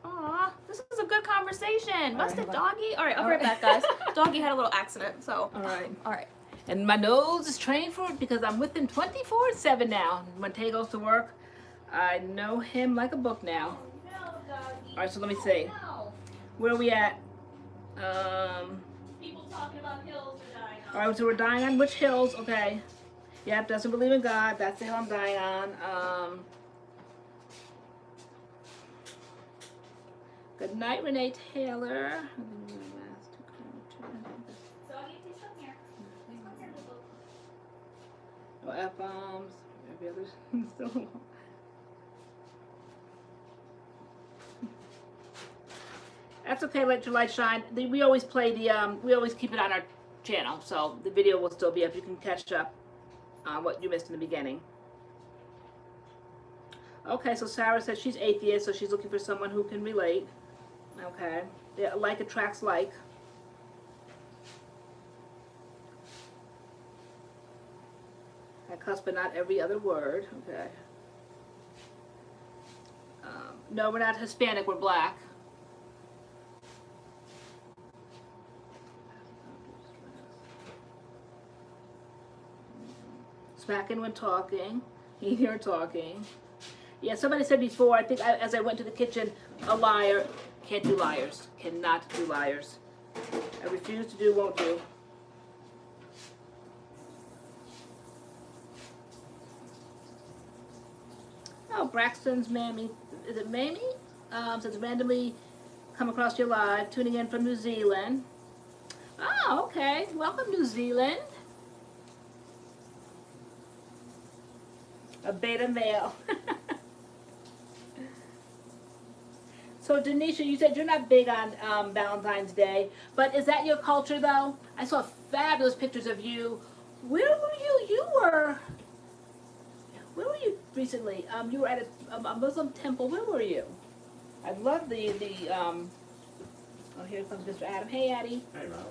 Aw, this is a good conversation. Must it, doggy? Alright, I'll be right Alright. back, guys. Doggy had a little accident, so. Alright. And my nose is trained for it because I'm with him 24/7 now. When Tay goes to work, I know him like a book now. No, doggy. Alright, so let me see. No. Where are we at? People talking about hills are dying on. Alright, so we're dying on which hills? Okay. Yep, doesn't believe in God. That's the hill I'm dying on. Good night, Renee Taylor. Doggy, please come here. Come here, little. No F-bombs. Every other still. That's okay, let your light shine. We always play we always keep it on our channel, so the video will still be up. You can catch up on what you missed in the beginning. Okay, so Sarah said she's atheist, so she's looking for someone who can relate. Okay, yeah, like attracts like. I cuss, but not every other word. Okay. No, we're not Hispanic, we're black. Smacking when talking, eating or talking. Yeah, somebody said before, I think as I went to the kitchen, a liar. Can't do liars. Cannot do liars. I refuse to do, won't do. Oh, Braxton's Mammy. Is it Mamie? Says randomly come across your live, tuning in from New Zealand. Oh, okay. Welcome, New Zealand. A beta male. So, Denisha, you said you're not big on Valentine's Day, but is that your culture, though? I saw fabulous pictures of you. Where were you? Where were you recently? You were at a Muslim temple. Where were you? I love the oh, here comes Mr. Adam. Hey, Addie. Hey, Mo.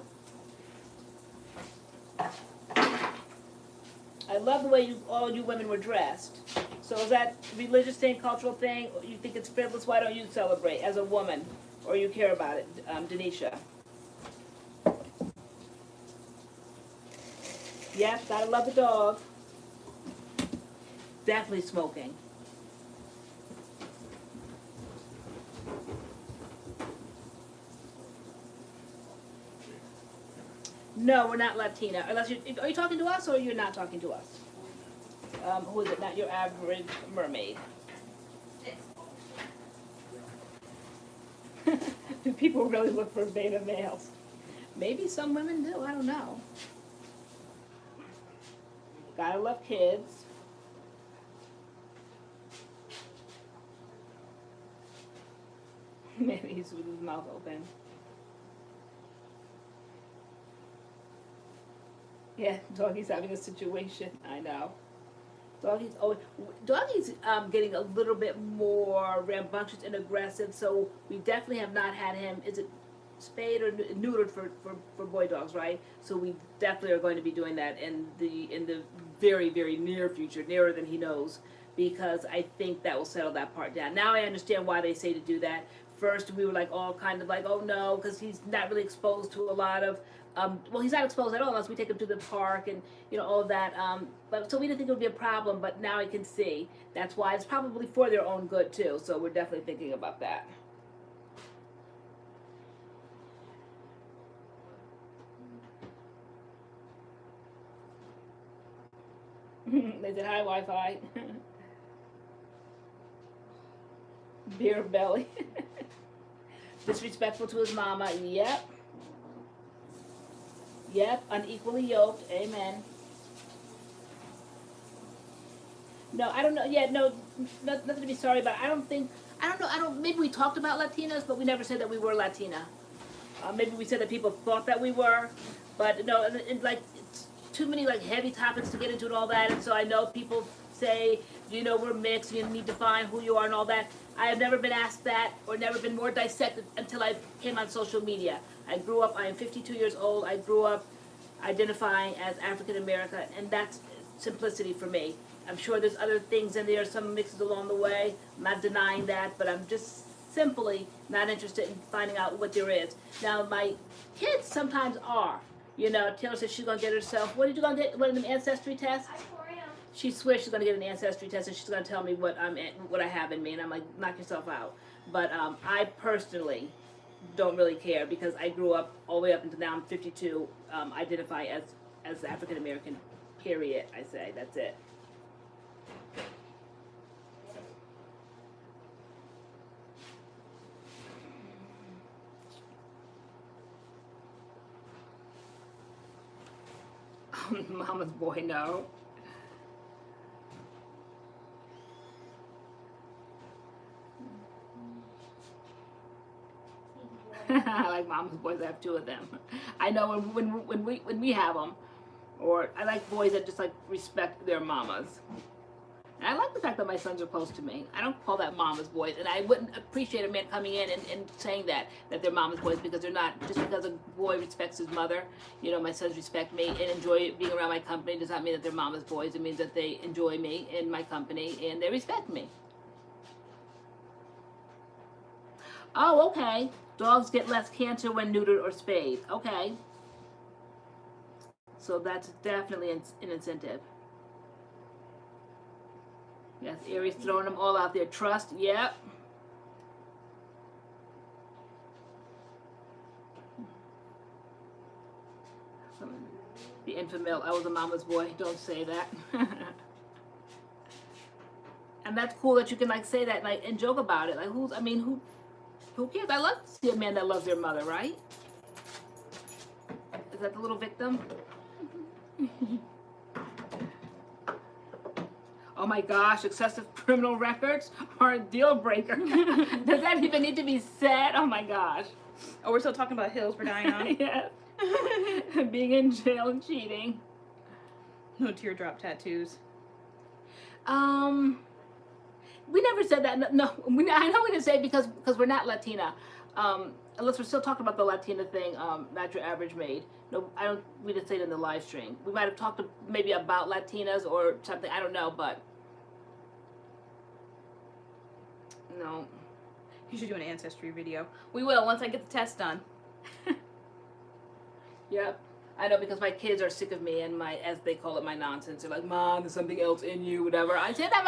I love the way all you women were dressed. So is that a religious thing, cultural thing? You think it's frivolous? Why don't you celebrate as a woman? Or you care about it, Denisha? Yep, gotta love the dog. Definitely smoking. No, we're not Latina. Unless are you talking to us or you're not talking to us? Who is it? Not your average mermaid. People really look for beta males. Maybe some women do, I don't know. Gotta love kids. Maybe he's with his mouth open. Yeah, Doggy's having a situation, I know. Doggy's getting a little bit more rambunctious and aggressive, so we definitely have not had him, is it spayed or neutered for boy dogs, right? So we definitely are going to be doing that in the very, very near future, nearer than he knows, because I think that will settle that part down. Now I understand why they say to do that. First we were like all kind of like, oh no, because he's not really exposed to a lot of well, he's not exposed at all unless we take him to the park and, you know, all of that. But so we didn't think it would be a problem, but now I can see. That's why it's probably for their own good, too. So we're definitely thinking about that. They said, hi, Wi-Fi. Beer belly. Disrespectful to his mama. Yep. Yep, unequally yoked. Amen. No, I don't know. Yeah, no, nothing to be sorry about. I don't know. Maybe we talked about Latinas, but we never said that we were Latina. Maybe we said that people thought that we were, but no, like, it's too many, like, heavy topics to get into and all that, and so I know people say, you know, we're mixed, you need to find who you are and all that. I have never been asked that or never been more dissected until I came on social media. I grew up, I am 52 years old, I grew up identifying as African American, and that's simplicity for me. I'm sure there's other things in there, some mixes along the way. I'm not denying that, but I'm just simply not interested in finding out what there is. Now, my kids sometimes are. You know, Taylor said she's going to get herself, what are you going to get, one of them ancestry tests? She swears she's going to get an ancestry test and she's going to tell me what I have in me, and I'm like, knock yourself out. But I personally don't really care because I grew up all the way up until now I'm 52, identify as African American, period, I say. That's it. Mama's boy, no. I like mama's boys. I have two of them. I know when we have them, or I like boys that just like respect their mamas. And I like the fact that my sons are close to me. I don't call that mama's boys, and I wouldn't appreciate a man coming in and saying that they're mama's boys, because they're not. Just because a boy respects his mother, you know, my sons respect me and enjoy being around my company does not mean that they're mama's boys. It means that they enjoy me and my company and they respect me. Oh, okay. Dogs get less cancer when neutered or spayed. Okay. So that's definitely an incentive. Yes, Aries throwing them all out there. Trust, yep. The infamil, I was a mama's boy. Don't say that. And that's cool that you can like say that like and joke about it. Like who cares? I love to see a man that loves their mother, right? Is that the little victim? Oh my gosh, excessive criminal records are a deal breaker. Does that even need to be said? Oh my gosh. Oh, we're still talking about hills we're dying on? Yes. Being in jail and cheating. No teardrop tattoos. We never said that. No, I know we didn't say it because we're not Latina. Unless we're still talking about the Latina thing, not your average maid. No, we didn't say it in the live stream. We might have talked maybe about Latinas or something. I don't know, but no. You should do an ancestry video. We will once I get the test done. Yep. I know, because my kids are sick of me and my, as they call it, my nonsense. They're like, Mom, there's something else in you, whatever. I say that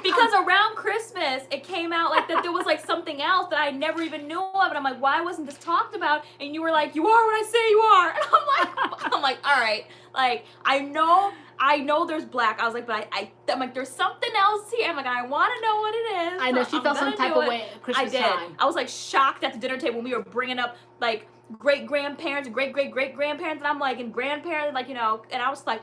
because around Christmas it came out like that there was like something else that I never even knew of, and I'm like, why wasn't this talked about? And you were like, you are what I say you are, and I'm like, all right, like I know I know there's black. I was like, but I'm like, there's something else here. I'm like, I want to know what it is. I know, so she felt some type of way at Christmas time. I was like shocked at the dinner table when we were bringing up like great-grandparents, great-great-great-grandparents, and I'm like, and grandparents, like, you know, and I was like,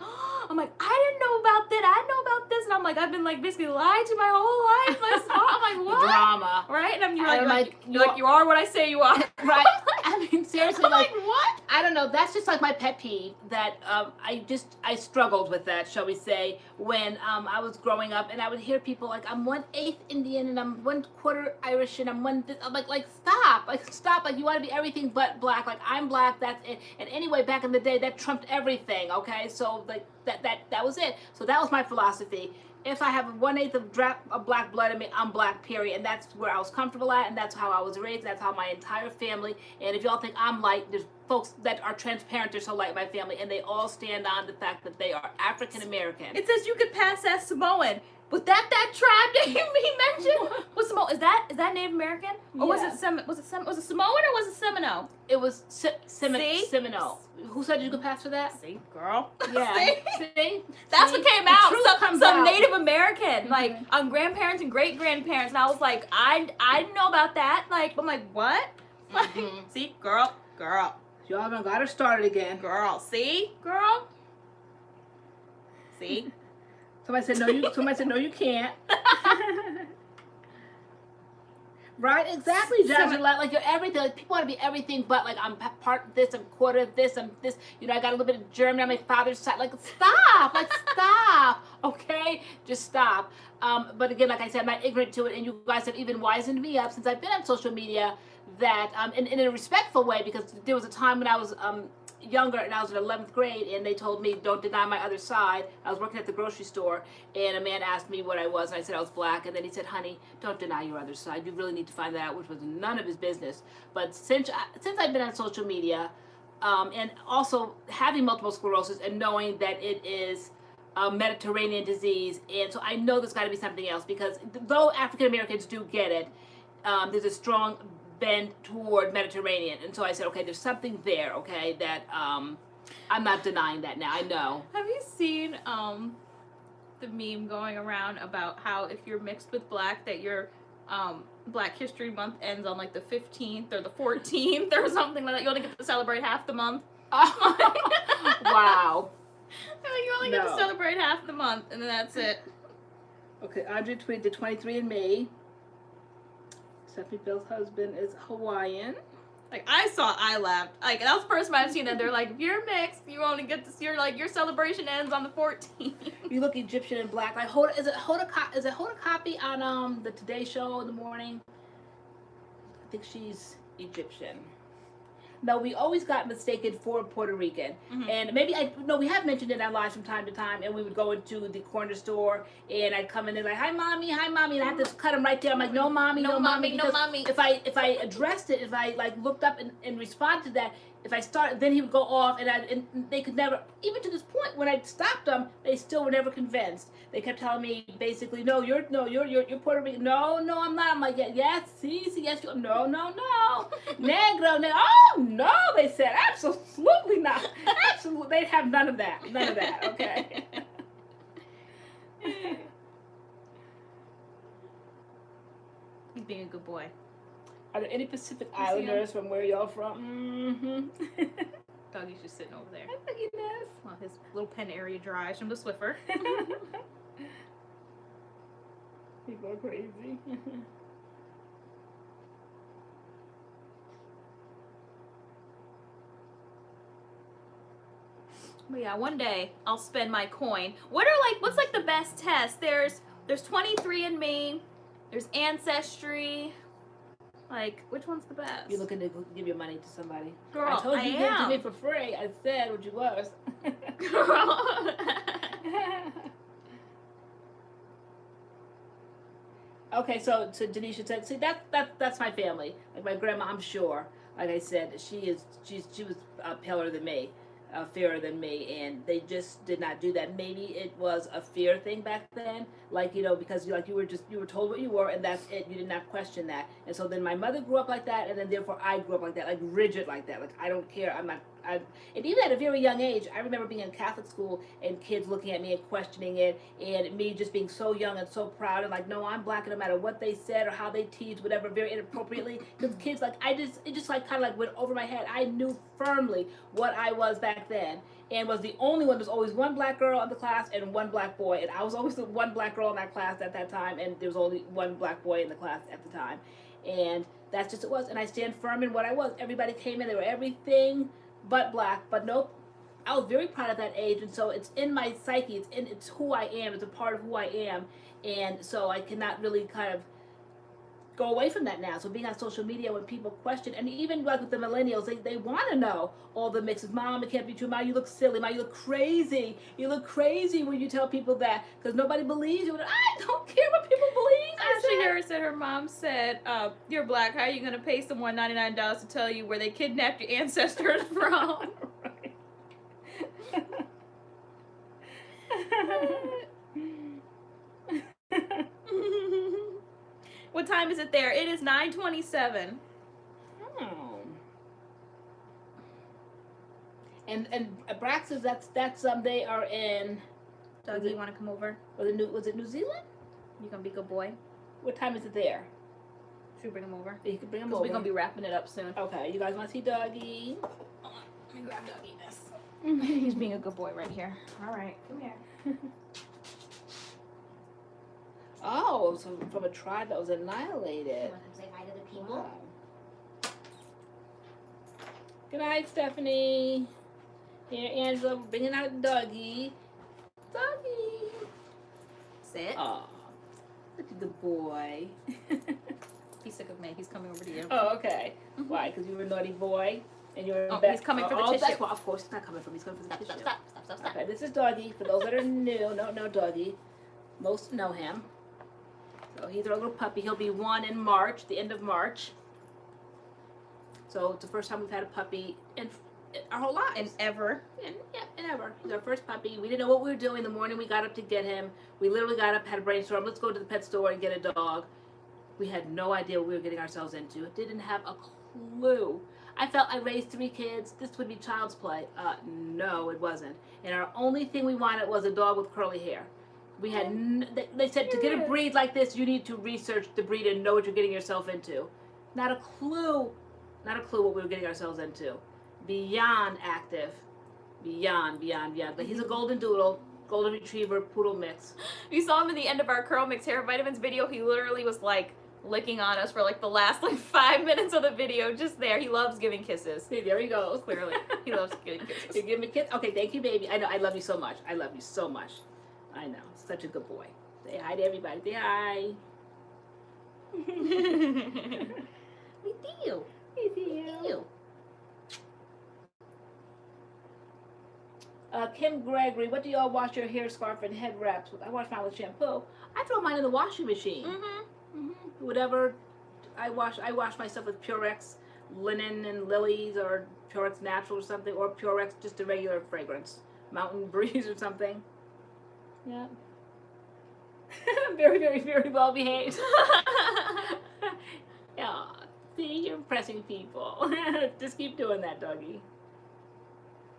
I'm like, I didn't know about that. I didn't know about this. And I'm like, I've been like basically lied to my whole life. I'm like, what? The drama. Right? And you're like, you are what I say you are. Right? I mean, seriously, I'm like, what? I don't know. That's just like my pet peeve that I struggled with that, shall we say, when I was growing up, and I would hear people like, I'm 1/8 Indian and I'm 1/4 Irish and I'm like stop, like you want to be everything but black. Like I'm black, that's it. And anyway, back in the day, that trumped everything. Okay, so like that was it. So that was my philosophy. If I have 1/8 of black blood in me, I'm black, period. And that's where I was comfortable at, and that's how I was raised. That's how my entire family, and if y'all think I'm light, there's folks that are transparent, they're so light in my family, and they all stand on the fact that they are African American. It says you could pass as Samoan. Was that tribe that he mentioned? Was Samoan? Is that Native American? Or was it Samoan or was it Seminole? It was Seminole. Who said you could pass for that? See, girl. Yeah. See? That's what came out. Some out. Native American, like grandparents and great grandparents, and I was like, I didn't know about that. Like, I'm like, what? Like, see, girl. Y'all done got her started again. Girl, see, girl. See. Somebody said no, you can't. Right? Exactly, Judge. Like you're everything. Like people want to be everything, but like I'm part of this, I'm quarter of this, I'm this. You know, I got a little bit of German on my father's side. Like stop, stop. Okay, just stop. But again, like I said, I'm not ignorant to it, and you guys have even wisened me up since I've been on social media. That in a respectful way, because there was a time when I was younger and I was in 11th grade and they told me don't deny my other side. I was working at the grocery store and a man asked me what I was and I said I was black, and then he said, honey, don't deny your other side, you really need to find that out, which was none of his business. But since I've been on social media and also having multiple sclerosis and knowing that it is a Mediterranean disease, and so I know there's got to be something else, because though African Americans do get it, there's a strong bend toward Mediterranean, and so I said, okay, there's something there, okay, that I'm not denying that now. I know. Have you seen the meme going around about how if you're mixed with black, that your Black History Month ends on like the 15th or the 14th or something like that? You only get to celebrate half the month. Wow. You only get to celebrate half the month, and then that's it. Okay, Audrey tweeted 23andMe. Stephanie Bell's husband is Hawaiian. Like I laughed. Like that was the first time I've seen that. They're like, if you're mixed, you only get to see your celebration ends on the 14th. You look Egyptian and black. Like is it Hoda Kotb on the Today Show in the morning? I think she's Egyptian. No, we always got mistaken for Puerto Rican. And maybe we have mentioned it on live from time to time, and we would go into the corner store and I'd come in there like, hi mommy, and I have to cut them right there. I'm like, no mommy, no mommy. If I addressed it, if I like looked up and responded to that, if I started, then he would go off, and they could never, even to this point when I stopped them, they still were never convinced. They kept telling me basically, no, you're Puerto Rican. No, I'm not. I'm like, yes, yes, you. No, negro. Oh no, they said, absolutely not. Absolutely, they have none of that. Okay. He's being a good boy. Are there any Pacific Islanders from where y'all from? Doggy's just sitting over there. I think he does. Well, his little pen area dries from the Swiffer. People are crazy. But yeah, one day I'll spend my coin. What's like the best test? There's 23andMe, there's Ancestry. Like, which one's the best? You're looking to give your money to somebody. Girl, I told you give it to me for free. I said what you was. Girl. Okay, so Denisha said, see, that's my family. Like my grandma, I'm sure. Like I said, she was paler than me, fairer than me, and they just did not do that. Maybe it was a fear thing back then, like, you know, because you were told what you were, and that's it. You did not question that. And so then my mother grew up like that, and then therefore I grew up like that, like rigid like that. Like I don't care. and even at a very young age, I remember being in Catholic school and kids looking at me and questioning it, and me just being so young and so proud and like, no, I'm black, and no matter what they said or how they teased, whatever, very inappropriately. Because kids, like, it just like kind of like went over my head. I knew firmly what I was back then, and was the only one. There's always one black girl in the class and one black boy, and I was always the one black girl in that class at that time, and there was only one black boy in the class at the time, and that's just it was. And I stand firm in what I was. Everybody came in, they were everything but black, but nope. I was very proud at that age, and so it's in my psyche. It's who I am. It's a part of who I am, and so I cannot really kind of go away from that now. So being on social media, when people question, and even like with the millennials, they want to know all the mixes. Mom, it can't be true. Mom, you look silly. Mom, you look crazy. You look crazy when you tell people that, because nobody believes you. I don't care what people believe. Ashley Harris said her mom said, "You're black. How are you going to pay someone $99 to tell you where they kidnapped your ancestors from?" What time is it there? It is 9:27. Oh. And Brax says that's they are in. Doug, you want to come over? Was it New Zealand? You gonna be a good boy? What time is it there? Should we bring him over? You can bring him over. We're gonna be wrapping it up soon. Okay, you guys want to see Dougie? Let me grab Dougie this. He's being a good boy right here. All right, come here. Oh, so from a tribe that was annihilated. You want to say hi to the people? Wow. Good night, Stephanie. Here, Angela, bringing out Dougie. Dougie. Sit. Oh, such a good boy. He's sick of me. He's coming over to you. Oh, okay. Why? Because you were a naughty boy? And you're he's coming for the tissue. That's why, of course, he's not coming for me. He's coming for the tissue. Stop. Okay, this is Dougie. For those that are new, no Dougie. Most know him. So he's our little puppy. He'll be 1 in March, the end of March. So it's the first time we've had a puppy in our whole lives. And ever. And ever. He's our first puppy. We didn't know what we were doing the morning we got up to get him. We literally got up, had a brainstorm. Let's go to the pet store and get a dog. We had no idea what we were getting ourselves into. Didn't have a clue. I felt I raised 3 kids. This would be child's play. No, it wasn't. And our only thing we wanted was a dog with curly hair. We had, they said to get a breed like this, you need to research the breed and know what you're getting yourself into. Not a clue what we were getting ourselves into. Beyond active. Beyond. But he's a golden doodle, golden retriever, poodle mix. You saw him in the end of our Curl Mix Hair Vitamins video. He literally was like licking on us for like the last 5 minutes of the video, just there. He loves giving kisses. See, there he goes. Clearly. He loves giving kisses. You give me a kiss? Okay, thank you, baby. I know, I love you so much. I love you so much. I know, such a good boy. Say hi to everybody. Say hi. We do. Kim Gregory, what do y'all wash your hair, scarf, and head wraps with? I wash mine with shampoo. I throw mine in the washing machine. Whatever. I wash my stuff with Purex linen and lilies, or Purex natural or something, or Purex just a regular fragrance, Mountain Breeze or something. Yeah. Very, very, very well behaved. Yeah. See, you're impressing people. Just keep doing that, doggy.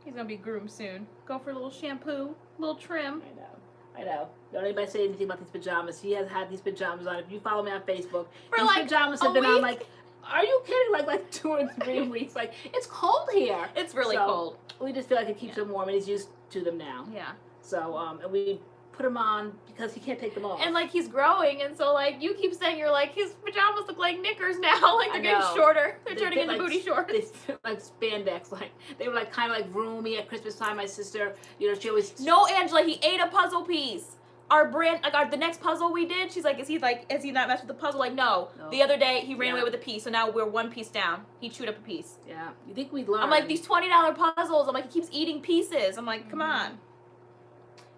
He's gonna be groomed soon. Go for a little shampoo, a little trim. I know. Don't anybody say anything about these pajamas. He has had these pajamas on. If you follow me on Facebook, for these pajamas have been on week? Are you kidding? Like 2 or 3 weeks. Like, it's cold here. It's really cold. We just feel like it keeps him warm, and he's used to them now. Yeah. So, and we put him on because he can't take them off. And like he's growing, and so like you keep saying you're like his pajamas look like knickers now, like they're getting shorter. They're turning into booty shorts. They fit like spandex, like they were like kind of like roomy at Christmas time. My sister, she always. No, Angela, he ate a puzzle piece. The next puzzle we did, she's like, is he not messed with the puzzle? Like, no. The other day he ran away with a piece, so now we're 1 piece down. He chewed up a piece. Yeah, you think we'd learn? I'm like, these $20 puzzles. I'm like, he keeps eating pieces. I'm like, come on.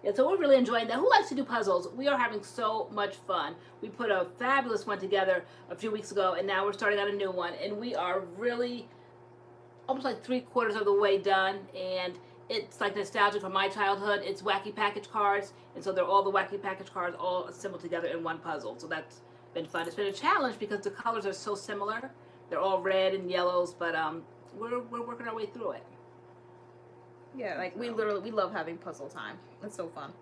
Yeah, so we're really enjoying that. Who likes to do puzzles? We are having so much fun. We put a fabulous one together a few weeks ago, and now we're starting on a new one, and we are really almost like 3/4 of the way done, and it's like nostalgic from my childhood. It's wacky package cards, and so they're all the wacky package cards all assembled together in one puzzle. So that's been fun. It's been a challenge because the colors are so similar. They're all red and yellows, but we're working our way through it. Yeah, like we love having puzzle time. It's so fun.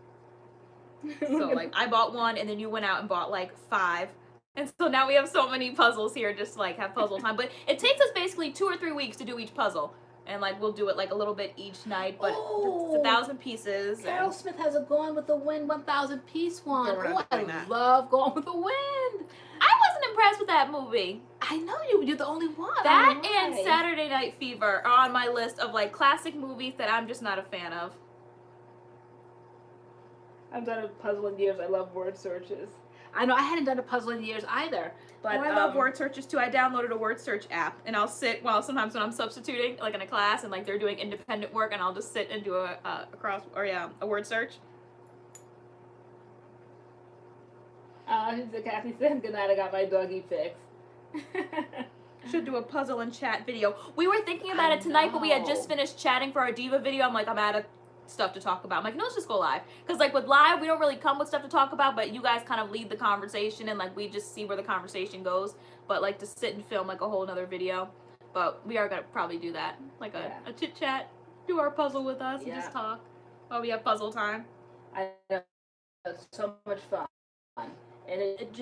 So like I bought one and then you went out and bought like 5. And so now we have so many puzzles here just to like have puzzle time. But it takes us basically 2 or 3 weeks to do each puzzle. And like we'll do it like a little bit each night, but it's 1,000 pieces. Carol Smith has a Gone with the Wind 1,000 piece one. Oh, I love Gone with the Wind. I wasn't impressed with that movie. I know you're the only one. That and Saturday Night Fever are on my list of like classic movies that I'm just not a fan of. I've done a puzzle in years. I love word searches. I know I hadn't done a puzzle in years either. But I love word searches too. I downloaded a word search app and I'll sit sometimes when I'm substituting like in a class and like they're doing independent work and I'll just sit and do a word search. Kathy said, good night, I got my doggy fixed. Should do a puzzle and chat video. We were thinking about it tonight, but we had just finished chatting for our Diva video. I'm like, I'm out of stuff to talk about. I'm like, no, let's just go live. Because like with live, we don't really come with stuff to talk about, but you guys kind of lead the conversation and like we just see where the conversation goes. But like to sit and film like a whole nother video. But we are going to probably do that. Like a chit chat, do our puzzle with us and just talk while we have puzzle time. I know. It's so much fun. And it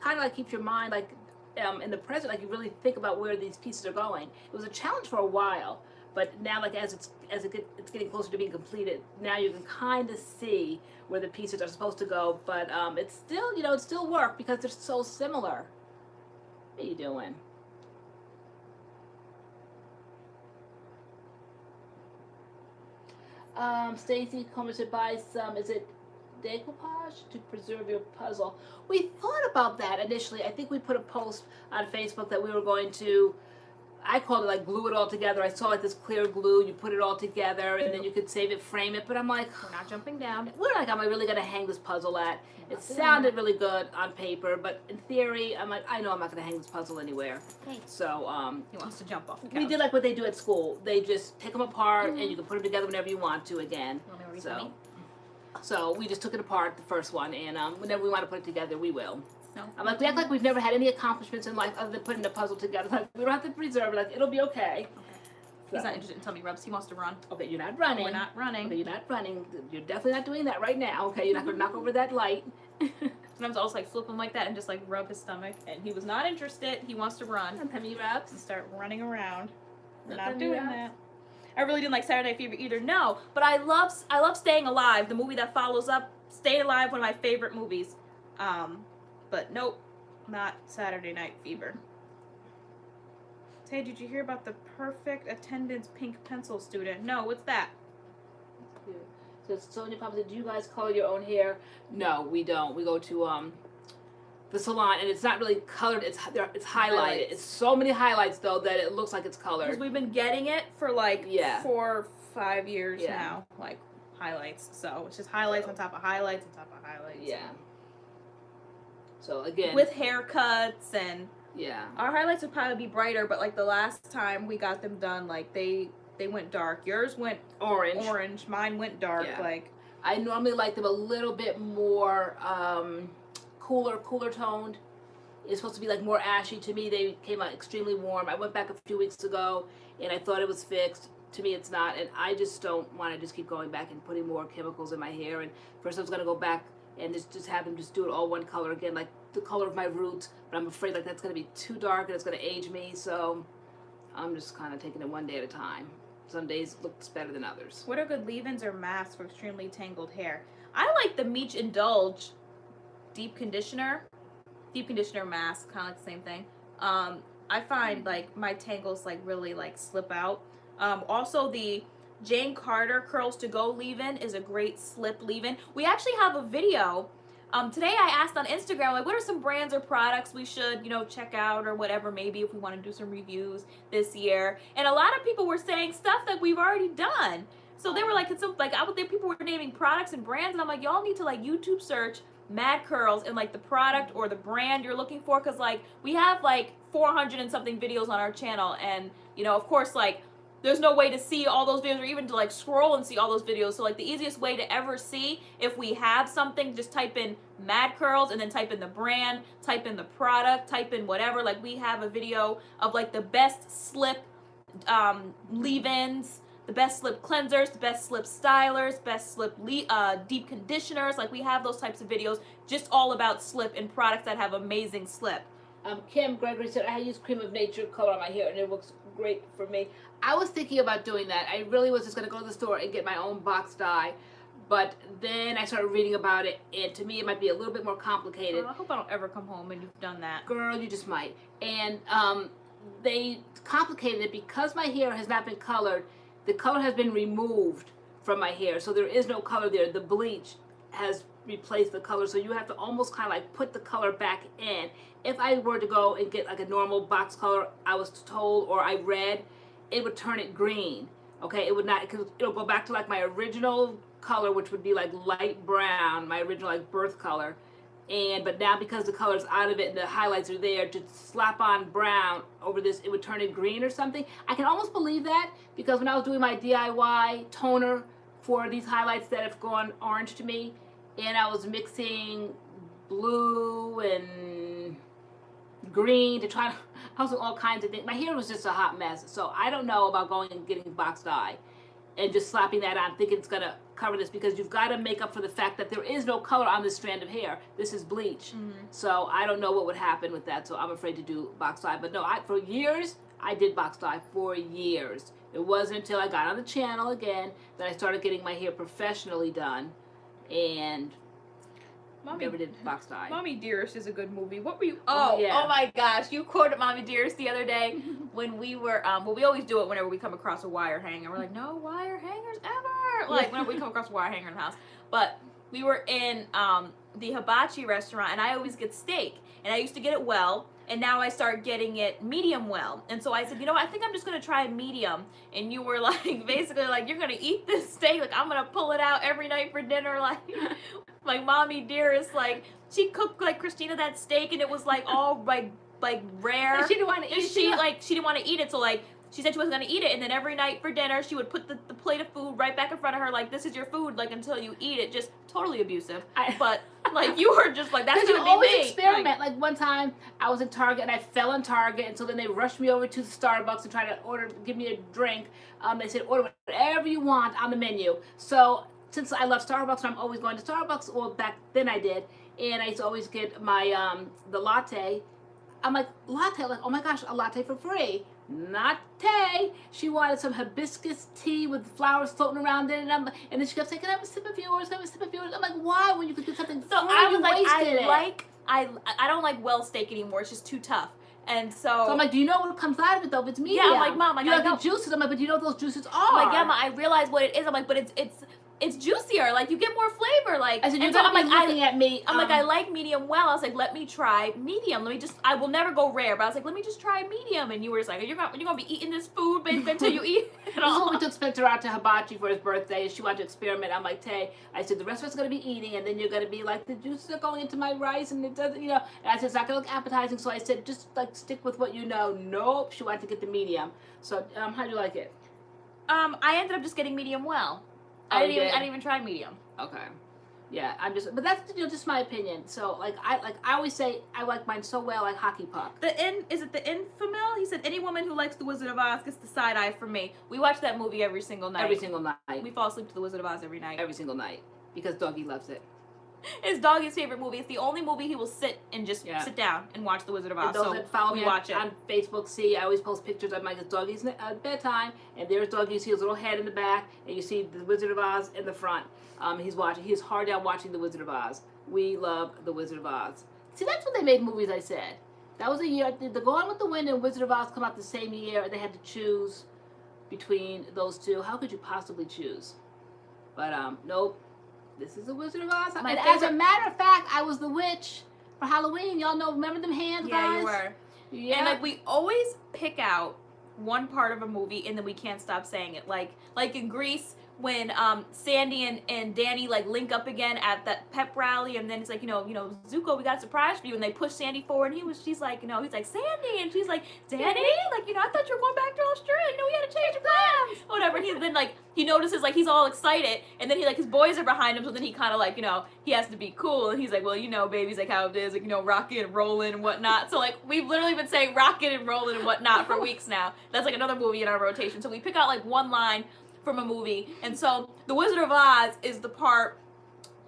kind of like keeps your mind like in the present, like you really think about where these pieces are going. It was a challenge for a while, but now like as it's getting closer to being completed, now you can kind of see where the pieces are supposed to go. But it's still it's still work because they're so similar. What are you doing? Stacy commented by some. Is it decoupage to preserve your puzzle? We thought about that initially. I think we put a post on Facebook that we were going to, I called it like glue it all together. I saw like this clear glue, you put it all together and then you could save it, frame it, but I'm like, we're not jumping down. Where am I really going to hang this puzzle at? It sounded really good on paper, but in theory, I'm like, I know I'm not going to hang this puzzle anywhere. Okay. So, he wants to jump off the couch. We did like what they do at school. They just take them apart and you can put them together whenever you want to again. So we just took it apart, the first one, and whenever we want to put it together, we will. No. I'm like, we act like we've never had any accomplishments in life other than putting the puzzle together. Like, we don't have to preserve it. Like, it'll be okay. So. He's not interested in tummy rubs. He wants to run. Okay, you're not running. We're not running. Okay, you're not running. You're definitely not doing that right now. Okay, you're not going to knock over that light. Sometimes I'll just like flip him like that and just like rub his stomach. And he was not interested. He wants to run. And tummy rubs. And start running around. We're not doing that. I really didn't like Saturday Night Fever either. No, but I love Staying Alive, the movie that follows up. Staying Alive, one of my favorite movies. But nope, not Saturday Night Fever. Tay, did you hear about the perfect attendance pink pencil student? No, what's that? So Sonia Papa said, do you guys color your own hair? No, we don't. We go to the salon, and it's not really colored. It's highlighted. It's so many highlights though that it looks like it's colored. Because we've been getting it for like 4 or 5 years now, like highlights. So it's just highlights on top of highlights on top of highlights. Yeah. So again, with haircuts and our highlights would probably be brighter, but like the last time we got them done, like they went dark. Yours went orange. Mine went dark. Yeah. Like I normally like them a little bit more cooler toned. It's supposed to be like more ashy. To me, they came out extremely warm. I went back a few weeks ago and I thought it was fixed. To me, it's not, and I just don't want to just keep going back and putting more chemicals in my hair. And first, I was gonna go back and just have them just do it all one color again, like the color of my roots. But I'm afraid like that's gonna be too dark and it's gonna age me. So I'm just kind of taking it one day at a time. Some days looks better than others. What are good leave-ins or masks for extremely tangled hair? I like the Meech Indulge deep conditioner mask, kind of like the same thing. I find like my tangles like really like slip out. Also the Jane Carter Curls to Go leave-in is a great slip leave-in. We actually have a video. Today I asked on Instagram, like, what are some brands or products we should, check out or whatever, maybe if we want to do some reviews this year. And a lot of people were saying stuff that we've already done. So they were like, people were naming products and brands, and I'm like, y'all need to like YouTube search MADCURLS and like the product or the brand you're looking for, because like we have like 400 and something videos on our channel, and of course like there's no way to see all those videos or even to like scroll and see all those videos. So like the easiest way to ever see if we have something, just type in MADCURLS and then type in the brand, type in the product, type in whatever. Like we have a video of like the best slip leave-ins the best slip cleansers, the best slip stylers, best slip deep conditioners. Like, we have those types of videos just all about slip and products that have amazing slip. Kim Gregory said, I use Cream of Nature color on my hair and it looks great for me. I was thinking about doing that. I really was just going to go to the store and get my own box dye. But then I started reading about it, and to me it might be a little bit more complicated. I hope I don't ever come home and you've done that. Girl, you just might. And they complicated it because my hair has not been colored. The color has been removed from my hair, so there is no color there. The bleach has replaced the color, so you have to almost kind of like put the color back in. If I were to go and get like a normal box color, I was told, or I read, it would turn it green. Okay, it would not, because it'll go back to like my original color, which would be like light brown, my original like birth color. But now because the color's out of it and the highlights are there, to slap on brown over this, it would turn it green or something. I can almost believe that, because when I was doing my DIY toner for these highlights that have gone orange to me, and I was mixing blue and green to try to, I was doing all kinds of things. My hair was just a hot mess. So I don't know about going and getting box dye and just slapping that on thinking it's going to cover this, because you've got to make up for the fact that there is no color on this strand of hair. This is bleach. So I don't know what would happen with that, so I'm afraid to do box dye. But no, for years, I did box dye for years. It wasn't until I got on the channel again that I started getting my hair professionally done, and never did box dye. Mommy Dearest is a good movie. What were you? Oh, yeah. Oh my gosh! You quoted Mommy Dearest the other day when we were. Well, we always do it whenever we come across a wire hanger. We're like, no wire hangers ever. Like whenever we come across a wire hanger in the house. But we were in the hibachi restaurant, and I always get steak, and I used to get it well. And now I start getting it medium well. And so I said, you know what, I think I'm just going to try medium. And you were like, basically like, you're going to eat this steak. Like, I'm going to pull it out every night for dinner. Like Mommy Dearest, like, she cooked, like, Christina that steak, and it was, like, all, like rare. And she didn't want to eat it. She didn't want to eat it. So, like, she said she wasn't going to eat it. And then every night for dinner, she would put the plate of food right back in front of her, like, this is your food, like, until you eat it. Just totally abusive. But, like, you were just like, that's going to be me. Always experiment. Like, one time, I was in Target, and I fell in Target, and so then they rushed me over to the Starbucks and tried to give me a drink. They said, order whatever you want on the menu. So, since I love Starbucks, and I'm always going to Starbucks, well, back then I did, and I used to always get my, the latte. I'm like, latte? Like, oh my gosh, a latte for free. Not tea. She wanted some hibiscus tea with flowers floating around in it, and then she kept saying, "Can I have a sip of yours? Can I have a sip of yours?" I'm like, "Why? When you could do something?" So I was like, I don't like well steak anymore. It's just too tough. And so I'm like, do you know what comes out of it though? If it's medium. Yeah, I'm like, Mom, like, you like the juices. I'm like, but do you know what those juices are? I'm like, yeah, Mom, I realize what it is. I'm like, but it's juicier. Like, you get more flavor. Like, I said, you're looking at me. I'm like, I like medium well. I was like, let me try medium. I will never go rare, but I was like, let me just try medium. And you were just like, you're gonna be eating this food basically until you eat it all. This is when we took Spencer out to hibachi for his birthday, and she wanted to experiment. I'm like, Tay, I said, the rest of us are gonna be eating, and then you're gonna be like, the juices are going into my rice, and it doesn't, you know. And I said, it's not gonna look appetizing. So I said, just like stick with what you know. Nope, she wanted to get the medium. So how do you like it? I ended up just getting medium well. I didn't even try medium. Okay. Yeah, but that's just my opinion. So I always say I like mine so well, like hockey puck. Is it the Infamil? He said any woman who likes The Wizard of Oz gets the side eye from me. We watch that movie every single night. Every single night. We fall asleep to The Wizard of Oz every night. Every single night, because Doggy loves it. It's Doggy's favorite movie. It's the only movie he will sit and just sit down and watch The Wizard of Oz. And those that follow me on Facebook see I always post pictures of my Doggy's bedtime, and there's Doggy. You see his little head in the back, and you see The Wizard of Oz in the front. He's watching. He's hard down watching The Wizard of Oz. We love The Wizard of Oz. See, that's when they made movies. I said that was a year. The Gone with the Wind and Wizard of Oz come out the same year, and they had to choose between those two. How could you possibly choose? But nope. This is The Wizard of Oz. And as a matter of fact, I was the witch for Halloween. Y'all know, remember them hands, guys? Yeah, you were. Yeah. And like, we always pick out one part of a movie and then we can't stop saying it. Like in Grease, when Sandy and Danny like link up again at that pep rally, and then it's like, you know, Zuko, we got a surprise for you, and they push Sandy forward, and she's like, he's like, Sandy, and she's like, Danny, like, I thought you were going back to Australia, we had to change your plans, whatever. And then like he notices like he's all excited, and then he like his boys are behind him, so then he kind of like, he has to be cool, and he's like, well, baby's like how it is, like, rocking and rolling and whatnot. So like we've literally been saying rocking and rolling and whatnot for weeks now. That's like another movie in our rotation. So we pick out like one line from a movie. And so The Wizard of Oz is the part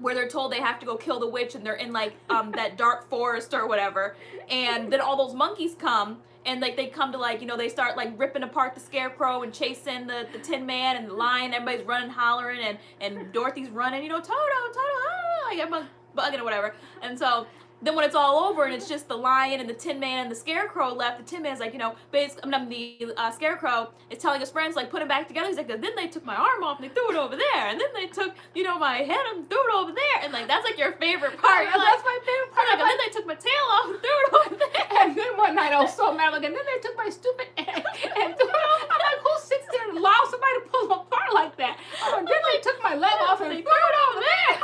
where they're told they have to go kill the witch, and they're in like that dark forest or whatever, and then all those monkeys come, and like they come to like, you know, they start like ripping apart the scarecrow and chasing the Tin Man and the lion. Everybody's running, hollering, and Dorothy's running, you know, Toto, ah, like everyone's bugging or whatever. And so then when it's all over and it's just the lion and the Tin Man and the scarecrow left, the Tin Man's like, you know, basically, the scarecrow is telling his friends, like, put him back together. He's like, then they took my arm off and they threw it over there, and then they took, you know, my head and threw it over there, and like that's like your favorite part. You're That's my favorite part. like, and then they took my tail off and threw it over there. And then one night I was so mad, like, and then they took my stupid egg and threw it over. I'm like, who sits there and allows somebody to pull them apart like that? Oh, and then they took my leg off and threw it over there.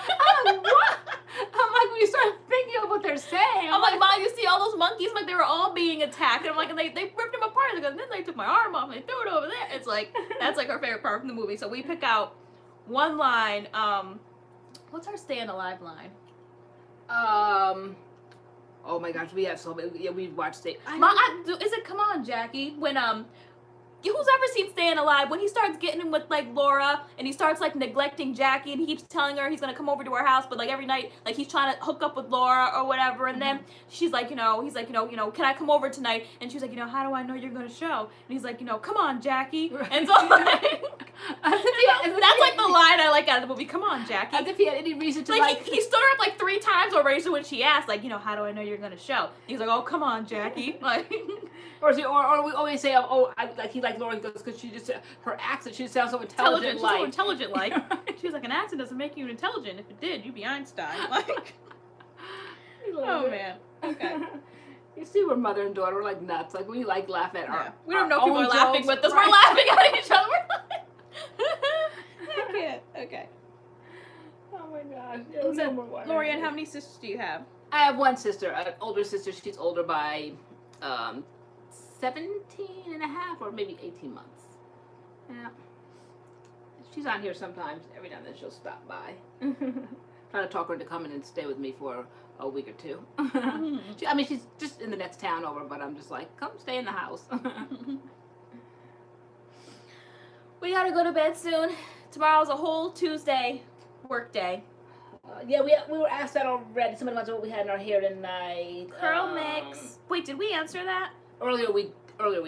I'm like, what? I'm like, when you start thinking of what they're saying, I'm like, Mom, you see all those monkeys? Like, they were all being attacked. And I'm like, and they ripped them apart. And then they took my arm off and they threw it over there. It's like, that's like our favorite part from the movie. So we pick out one line. What's our staying alive line? Oh my gosh, we have so many. Yeah, we watched it. Is it Come On, Jackie? When, who's ever seen Staying Alive, when he starts getting in with like Laura and he starts like neglecting Jackie and he keeps telling her he's gonna come over to her house, but like every night like he's trying to hook up with Laura or whatever, and then she's like, you know, he's like, you know, can I come over tonight? And she's like, you know, how do I know you're gonna show? And he's like, you know, come on, Jackie. Right. And so like, that's like the line I like out of the movie. Come on, Jackie. As if he had any reason to like he stood her up like 3 times already. So when she asked, like, you know, how do I know you're gonna show? He's like, oh, come on, Jackie. Like, or we always say, like he like Laura because she just her accent. She sounds so intelligent. She's so intelligent. Like she was like, an accent doesn't make you intelligent. If it did, you'd be Einstein. Like, oh man. Okay. You see, we're mother and daughter. We're like nuts. Like we like laugh at our. We don't know if people are laughing with us. Right. We're laughing at each other. I can't. Okay. Oh my gosh. LoriAnne, how many sisters do you have? I have one sister, an older sister. She's older by 17 and a half or maybe 18 months. Yeah. She's on here sometimes. Every now and then she'll stop by. Trying to talk her into coming and stay with me for a week or two. She's just in the next town over, but I'm just like, come stay in the house. We gotta go to bed soon. Tomorrow's a whole Tuesday work day. Yeah, we were asked that already. Somebody wants what we had in our hair tonight. Curl mix. Wait, did we answer that? Earlier we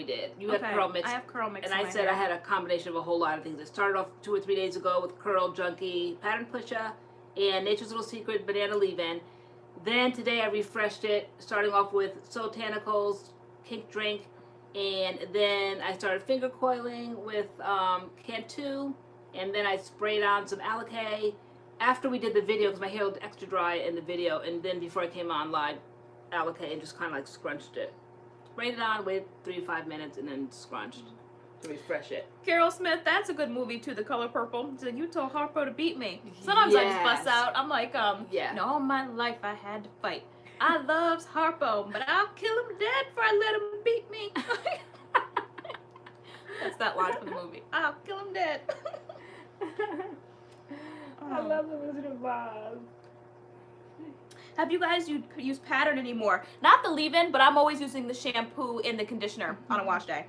did. You had curl mix. I have curl mix. And I said I had a combination of a whole lot of things. It started off 2 or 3 days ago with Curl Junkie, Pattern Pusher, and Nature's Little Secret Banana Leave-In. Then today I refreshed it, starting off with Sotanicals, Kink Drink, and then I started finger coiling with Cantu, and then I sprayed on some Alikay after we did the video because my hair looked extra dry in the video, and then before I came on live, Alikay and just kind of like scrunched it. Sprayed it on, waited 3 to 5 minutes, and then scrunched to refresh it. Carol Smith, that's a good movie too, The Color Purple. She's like, you told Harpo to beat me. Sometimes I just bust out. I'm like, all my life I had to fight. I loves Harpo, but I'll kill him dead before I let him beat me. That's that line from the movie. I'll kill him dead. I love The Wizard of Oz. Have you guys used Pattern anymore? Not the leave-in, but I'm always using the shampoo and the conditioner on a wash day.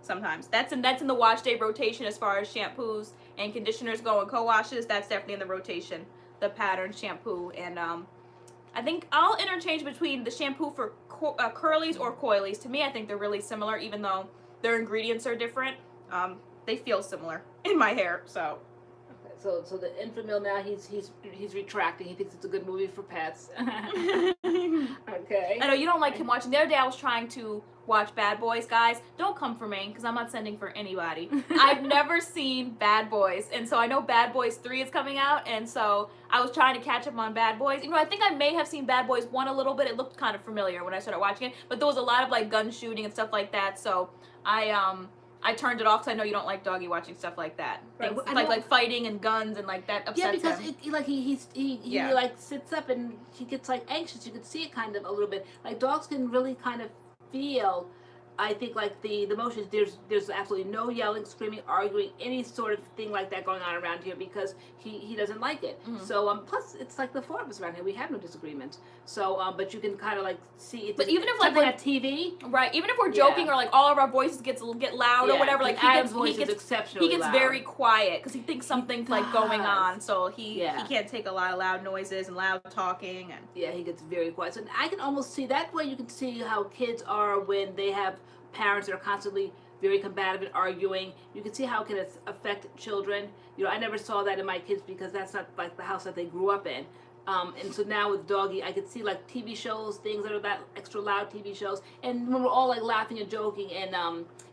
Sometimes that's in the wash day rotation as far as shampoos and conditioners go and co-washes. That's definitely in the rotation. The Pattern shampoo, and I think I'll interchange between the shampoo for curlies or coilies. To me, I think they're really similar, even though their ingredients are different. They feel similar in my hair, so. So the Infamil now he's retracting. He thinks it's a good movie for pets. Okay. I know you don't like him watching. The other day I was trying to watch Bad Boys, guys. Don't come for me because I'm not sending for anybody. I've never seen Bad Boys, and so I know Bad Boys 3 is coming out, and so I was trying to catch up on Bad Boys. You know, I think I may have seen Bad Boys 1 a little bit. It looked kind of familiar when I started watching it, but there was a lot of like gun shooting and stuff like that. So I turned it off because I know you don't like doggy watching stuff like that. Right. Like fighting and guns and like that upsets him. Yeah, because he like sits up and he gets like anxious. You can see it kind of a little bit. Like dogs can really kind of feel I think like the motions, there's absolutely no yelling, screaming, arguing, any sort of thing like that going on around here because he doesn't like it. So plus it's like the four of us around here, we have no disagreements. So but you can kind of like see it. But even if like on TV, right? Even if we're joking or like all of our voices get loud or whatever, like Adam's voice is exceptionally he gets loud. very quiet because he thinks something's like going on, so he can't take a lot of loud noises and loud talking and he gets very quiet. So I can almost see that way. You can see how kids are when they have parents that are constantly very combative and arguing. You can see how it can affect children. You know, I never saw that in my kids because that's not like the house that they grew up in. And so now with Doggy, I could see like TV shows, things that are that extra loud TV shows, and when we're all like laughing and joking, and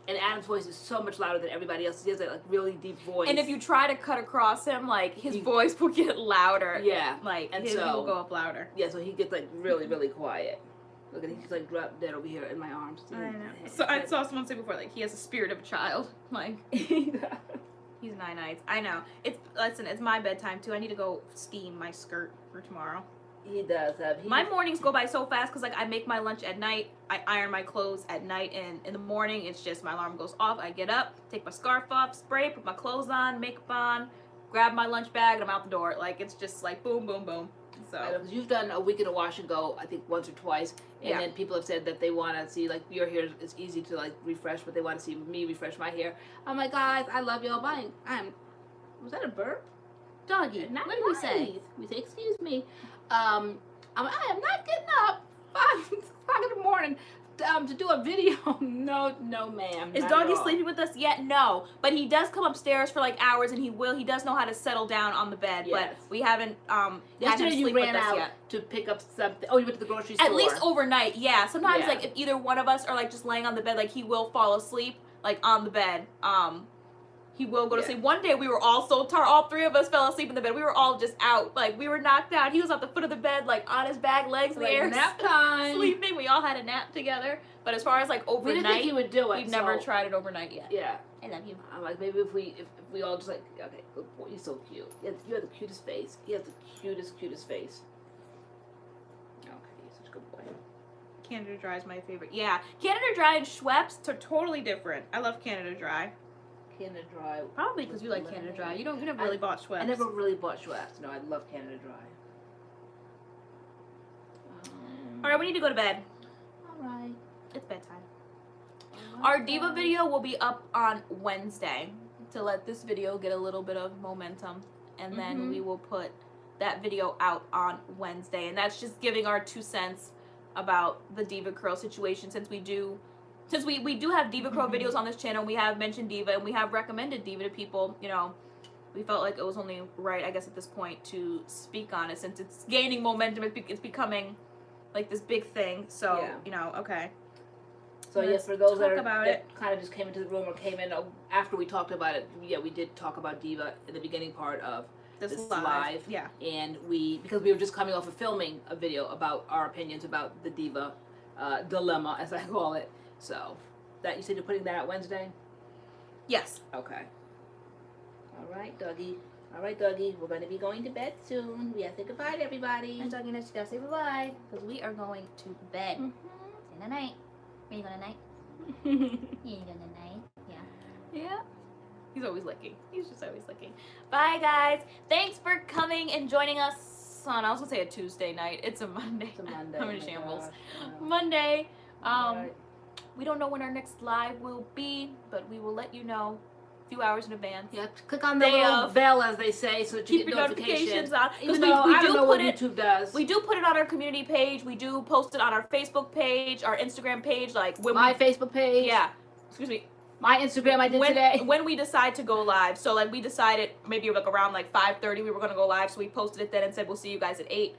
Adam's voice is so much louder than everybody else. He has that like really deep voice. And if you try to cut across him, like his voice will get louder. Yeah, like and he will go up louder. Yeah, so he gets like really, really quiet. Look at him, he's like dropped dead over here in my arms. I know. So I saw someone say before, like he has a spirit of a child. Like he's 9 nights. I know. It's my bedtime too. I need to go steam my skirt for tomorrow. He does have. My mornings go by so fast because like I make my lunch at night, I iron my clothes at night, and in the morning it's just my alarm goes off. I get up, take my scarf off, spray, put my clothes on, makeup on, grab my lunch bag, and I'm out the door. Like it's just like boom, boom, boom. So because you've done a week in a wash and go, I think once or twice, and then people have said that they want to see like your hair is easy to like refresh, but they want to see me refresh my hair. I'm like, guys, I love y'all. Was that a burp? Doggy, Not what did we say? We say, excuse me. I am not getting up 5 o'clock in the morning to do a video. No, ma'am. Is Doggy sleeping with us yet? No, but he does come upstairs for like hours, and he does know how to settle down on the bed. Yes. But we haven't yesterday you ran out to pick up something. Oh, you went to the grocery store. At least overnight, yeah. Sometimes like if either one of us are like just laying on the bed, like he will fall asleep like on the bed. He will go to sleep. One day we were all so tired. All three of us fell asleep in the bed. We were all just out. Like, we were knocked out. He was at the foot of the bed, like, on his back, legs in the air. Nap time. Sleeping. We all had a nap together. But as far as, like, overnight, we didn't think he would do it. We've never tried it overnight yet. Yeah. I love you. I'm like, maybe if we all just, like, okay, good boy, you're so cute. You have the cutest face. He has the cutest face. Okay, you're such a good boy. Canada Dry is my favorite. Yeah. Canada Dry and Schweppes are totally different. I love Canada Dry. Canada Dry. Probably because you like Canada Dry. You never really bought Schweppes. I never really bought Schweppes. No, I love Canada Dry. All right, we need to go to bed. All right. It's bedtime. Our Diva video will be up on Wednesday to let this video get a little bit of momentum, and then we will put that video out on Wednesday. And that's just giving our 2 cents about the DevaCurl situation, since we do have DevaCurl videos on this channel. We have mentioned Diva, and we have recommended Diva to people. You know, we felt like it was only right, I guess, at this point to speak on it, since it's gaining momentum. It's becoming like this big thing. So you know, okay. So yes, for those that kind of just came into the room or came in after we talked about it, we did talk about Diva in the beginning part of this live. Yeah. And because we were just coming off of filming a video about our opinions about the Diva dilemma, as I call it. So, you said you're putting that out Wednesday? Yes. Okay. All right, Dougie. We're going to be going to bed soon. We have to say goodbye to everybody. And Dougie, let's say bye-bye, because we are going to bed. Say night. Are you going to night? You ain't going to night? Yeah. Yeah. He's always licking. He's just always licking. Bye, guys. Thanks for coming and joining us on, I was going to say a Tuesday night. It's a Monday. It's a Monday. I'm in shambles. Monday. We don't know when our next live will be, but we will let you know a few hours in advance. Yeah, click on the little bell, as they say, so that you keep get your notifications on. Even though I don't know what YouTube does. We do put it on our community page. We do post it on our Facebook page, our Instagram page. Like my Facebook page. Yeah. Excuse me. My Instagram I did today. When we decide to go live. So like we decided maybe like around like 5:30 we were going to go live. So we posted it then and said we'll see you guys at 8.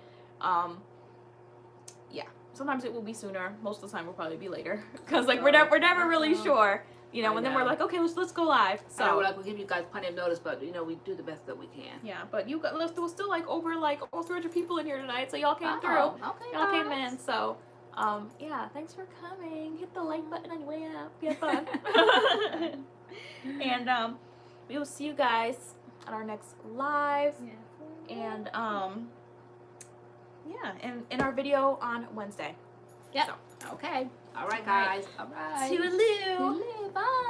Yeah. Sometimes it will be sooner. Most of the time we'll probably be later. Because like we're never really sure. You know, and then we're like, okay, let's go live. So we'll give you guys plenty of notice, but you know, we do the best that we can. Yeah, but there was still like over 300 people in here tonight, so y'all came through. Okay, y'all came in. So yeah, thanks for coming. Hit the like button on your way up. We had fun. And we will see you guys at our next live. Yeah. And yeah, and in our video on Wednesday. Yep. So, okay. All right, guys. All right. Toodaloo. Bye.